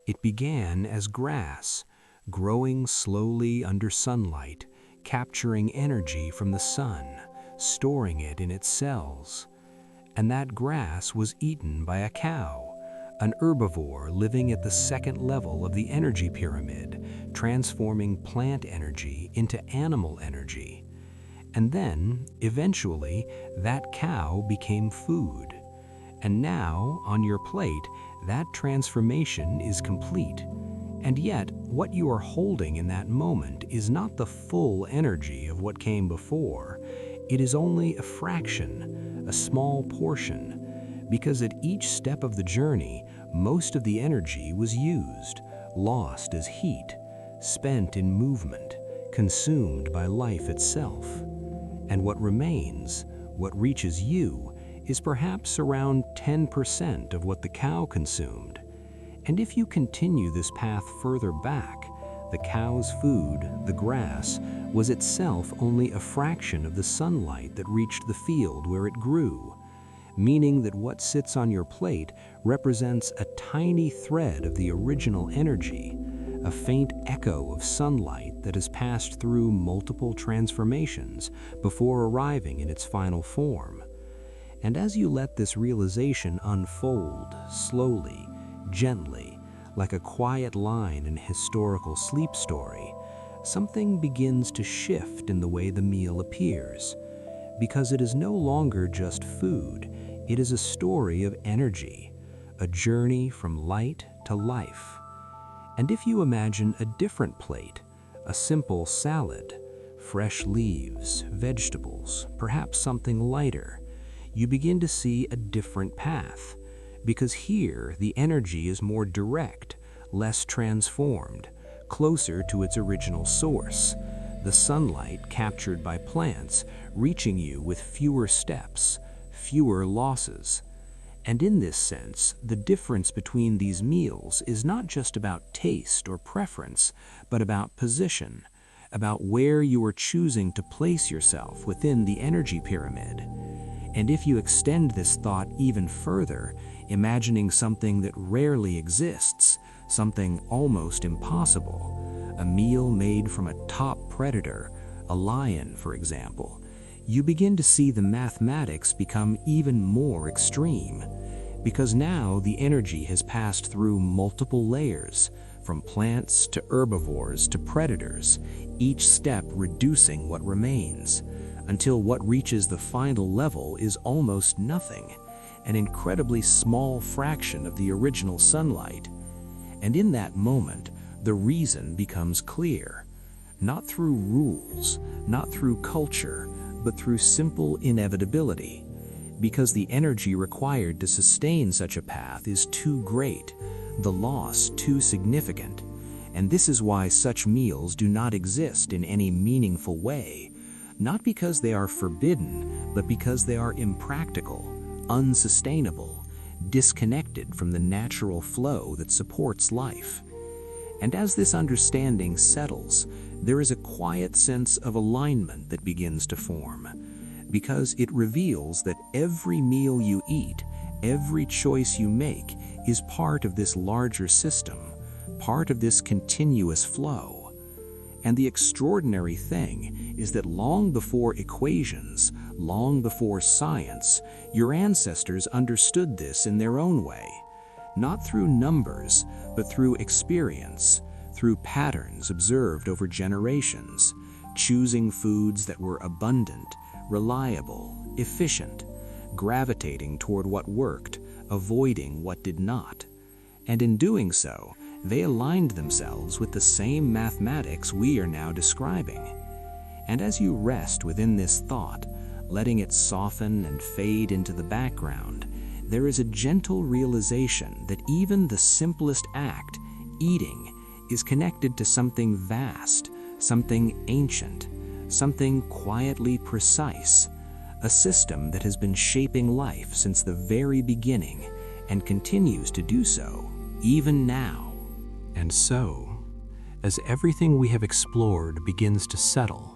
S2: It began as grass, growing slowly under sunlight, capturing energy from the sun, storing it in its cells. And that grass was eaten by a cow, an herbivore living at the second level of the energy pyramid, transforming plant energy into animal energy. And then, eventually, that cow became food. And now, on your plate, that transformation is complete. And yet, what you are holding in that moment is not the full energy of what came before. It is only a fraction, a small portion, because at each step of the journey, most of the energy was used, lost as heat, spent in movement, consumed by life itself. And what remains, what reaches you, is perhaps around 10% of what the cow consumed. And if you continue this path further back, the cow's food, the grass, was itself only a fraction of the sunlight that reached the field where it grew, meaning that what sits on your plate represents a tiny thread of the original energy, a faint echo of sunlight that has passed through multiple transformations before arriving in its final form. And as you let this realization unfold slowly, gently, like a quiet line in a historical sleep story, something begins to shift in the way the meal appears. Because it is no longer just food, it is a story of energy, a journey from light to life. And if you imagine a different plate, a simple salad, fresh leaves, vegetables, perhaps something lighter, you begin to see a different path. Because here, the energy is more direct, less transformed, closer to its original source, the sunlight captured by plants reaching you with fewer steps, fewer losses. And in this sense, the difference between these meals is not just about taste or preference, but about position, about where you are choosing to place yourself within the energy pyramid. And if you extend this thought even further, imagining something that rarely exists, something almost impossible, a meal made from a top predator, a lion, for example, you begin to see the mathematics become even more extreme. Because now the energy has passed through multiple layers, from plants to herbivores to predators, each step reducing what remains, until what reaches the final level is almost nothing, an incredibly small fraction of the original sunlight. And in that moment, the reason becomes clear, not through rules, not through culture, but through simple inevitability. Because the energy required to sustain such a path is too great, the loss too significant. And this is why such meals do not exist in any meaningful way, not because they are forbidden, but because they are impractical, unsustainable, disconnected from the natural flow that supports life. And as this understanding settles, there is a quiet sense of alignment that begins to form, because it reveals that every meal you eat, every choice you make, is part of this larger system, part of this continuous flow. And the extraordinary thing is that long before equations, long before science, your ancestors understood this in their own way, not through numbers, but through experience, through patterns observed over generations, choosing foods that were abundant, reliable, efficient, gravitating toward what worked, avoiding what did not. And in doing so, they aligned themselves with the same mathematics we are now describing. And as you rest within this thought, letting it soften and fade into the background, there is a gentle realization that even the simplest act, eating, is connected to something vast, something ancient, something quietly precise, a system that has been shaping life since the very beginning and continues to do so even now.
S1: And so, as everything we have explored begins to settle,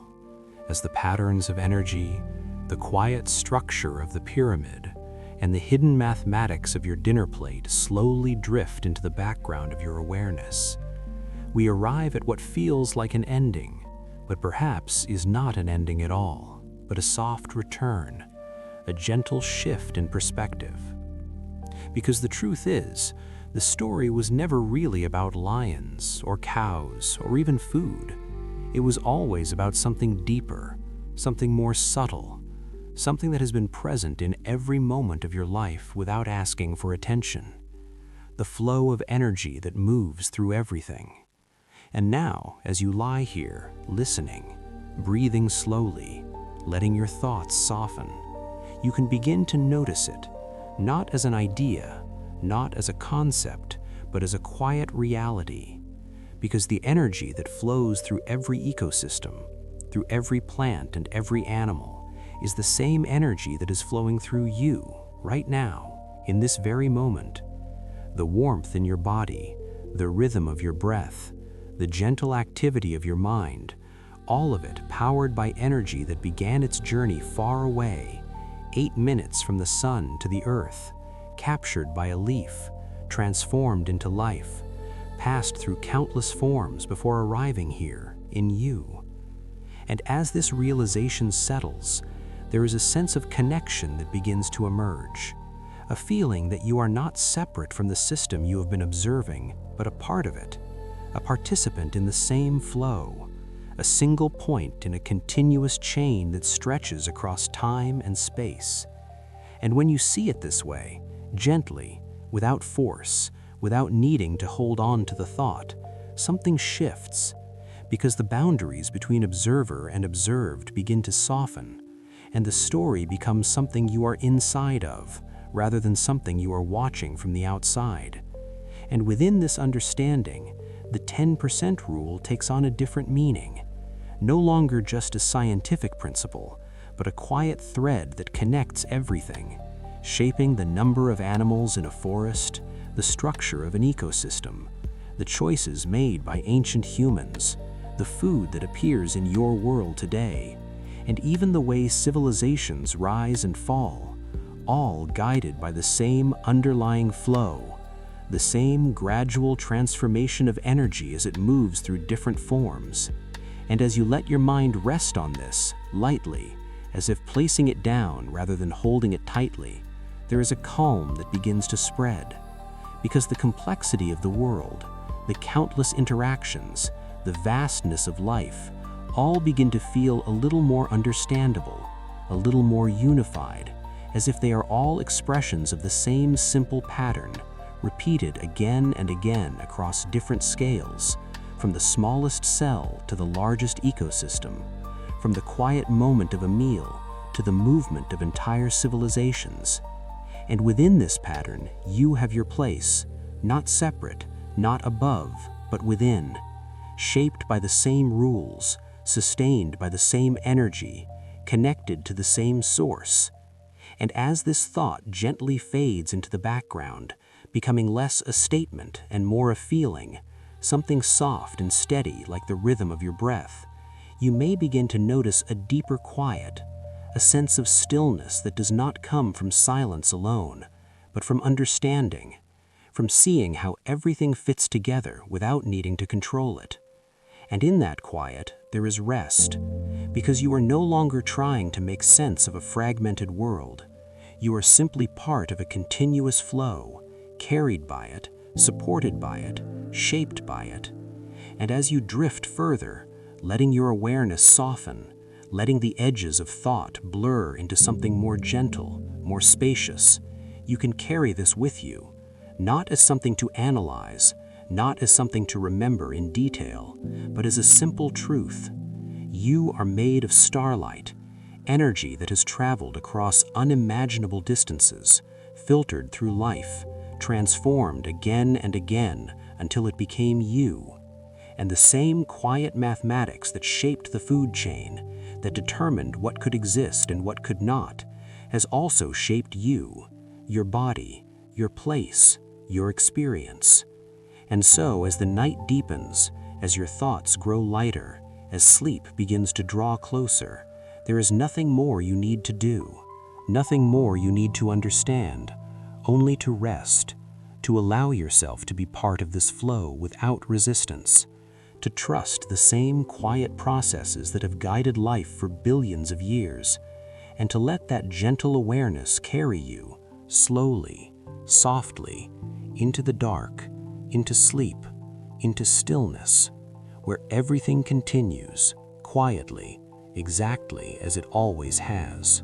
S1: as the patterns of energy, the quiet structure of the pyramid, and the hidden mathematics of your dinner plate slowly drift into the background of your awareness, we arrive at what feels like an ending, but perhaps is not an ending at all, but a soft return, a gentle shift in perspective. Because the truth is, the story was never really about lions or cows or even food. It was always about something deeper, something more subtle, something that has been present in every moment of your life without asking for attention. The flow of energy that moves through everything. And now, as you lie here, listening, breathing slowly, letting your thoughts soften, you can begin to notice it, not as an idea, not as a concept, but as a quiet reality. Because the energy that flows through every ecosystem, through every plant and every animal, is the same energy that is flowing through you right now, in this very moment. The warmth in your body, the rhythm of your breath, the gentle activity of your mind, all of it powered by energy that began its journey far away, 8 minutes from the sun to the earth, captured by a leaf, transformed into life, passed through countless forms before arriving here, in you. And as this realization settles, there is a sense of connection that begins to emerge, a feeling that you are not separate from the system you have been observing, but a part of it, a participant in the same flow, a single point in a continuous chain that stretches across time and space. And when you see it this way, gently, without force, without needing to hold on to the thought, something shifts, because the boundaries between observer and observed begin to soften, and the story becomes something you are inside of, rather than something you are watching from the outside. And within this understanding, the 10% rule takes on a different meaning, no longer just a scientific principle, but a quiet thread that connects everything, shaping the number of animals in a forest, the structure of an ecosystem, the choices made by ancient humans, the food that appears in your world today, and even the way civilizations rise and fall, all guided by the same underlying flow, the same gradual transformation of energy as it moves through different forms. And as you let your mind rest on this, lightly, as if placing it down rather than holding it tightly, there is a calm that begins to spread. Because the complexity of the world, the countless interactions, the vastness of life, all begin to feel a little more understandable, a little more unified, as if they are all expressions of the same simple pattern, repeated again and again across different scales, from the smallest cell to the largest ecosystem, from the quiet moment of a meal to the movement of entire civilizations. And within this pattern, you have your place, not separate, not above, but within, shaped by the same rules, sustained by the same energy, connected to the same source. And as this thought gently fades into the background, becoming less a statement and more a feeling, something soft and steady like the rhythm of your breath, you may begin to notice a deeper quiet, a sense of stillness that does not come from silence alone, but from understanding, from seeing how everything fits together without needing to control it. And in that quiet, there is rest, because you are no longer trying to make sense of a fragmented world. You are simply part of a continuous flow, carried by it, supported by it, shaped by it. And as you drift further, letting your awareness soften, letting the edges of thought blur into something more gentle, more spacious, you can carry this with you, not as something to analyze, not as something to remember in detail, but as a simple truth. You are made of starlight.
S3: energy that has traveled across unimaginable distances, filtered through life, transformed again and again until it became you. And the same quiet mathematics that shaped the food chain, that determined what could exist and what could not, has also shaped you, your body, your place, your experience. And so, as the night deepens, as your thoughts grow lighter, as sleep begins to draw closer, there is nothing more you need to do, nothing more you need to understand, only to rest, to allow yourself to be part of this flow without resistance, to trust the same quiet processes that have guided life for billions of years, and to let that gentle awareness carry you, slowly, softly, into the dark, into sleep, into stillness, where everything continues, quietly, exactly as it always has.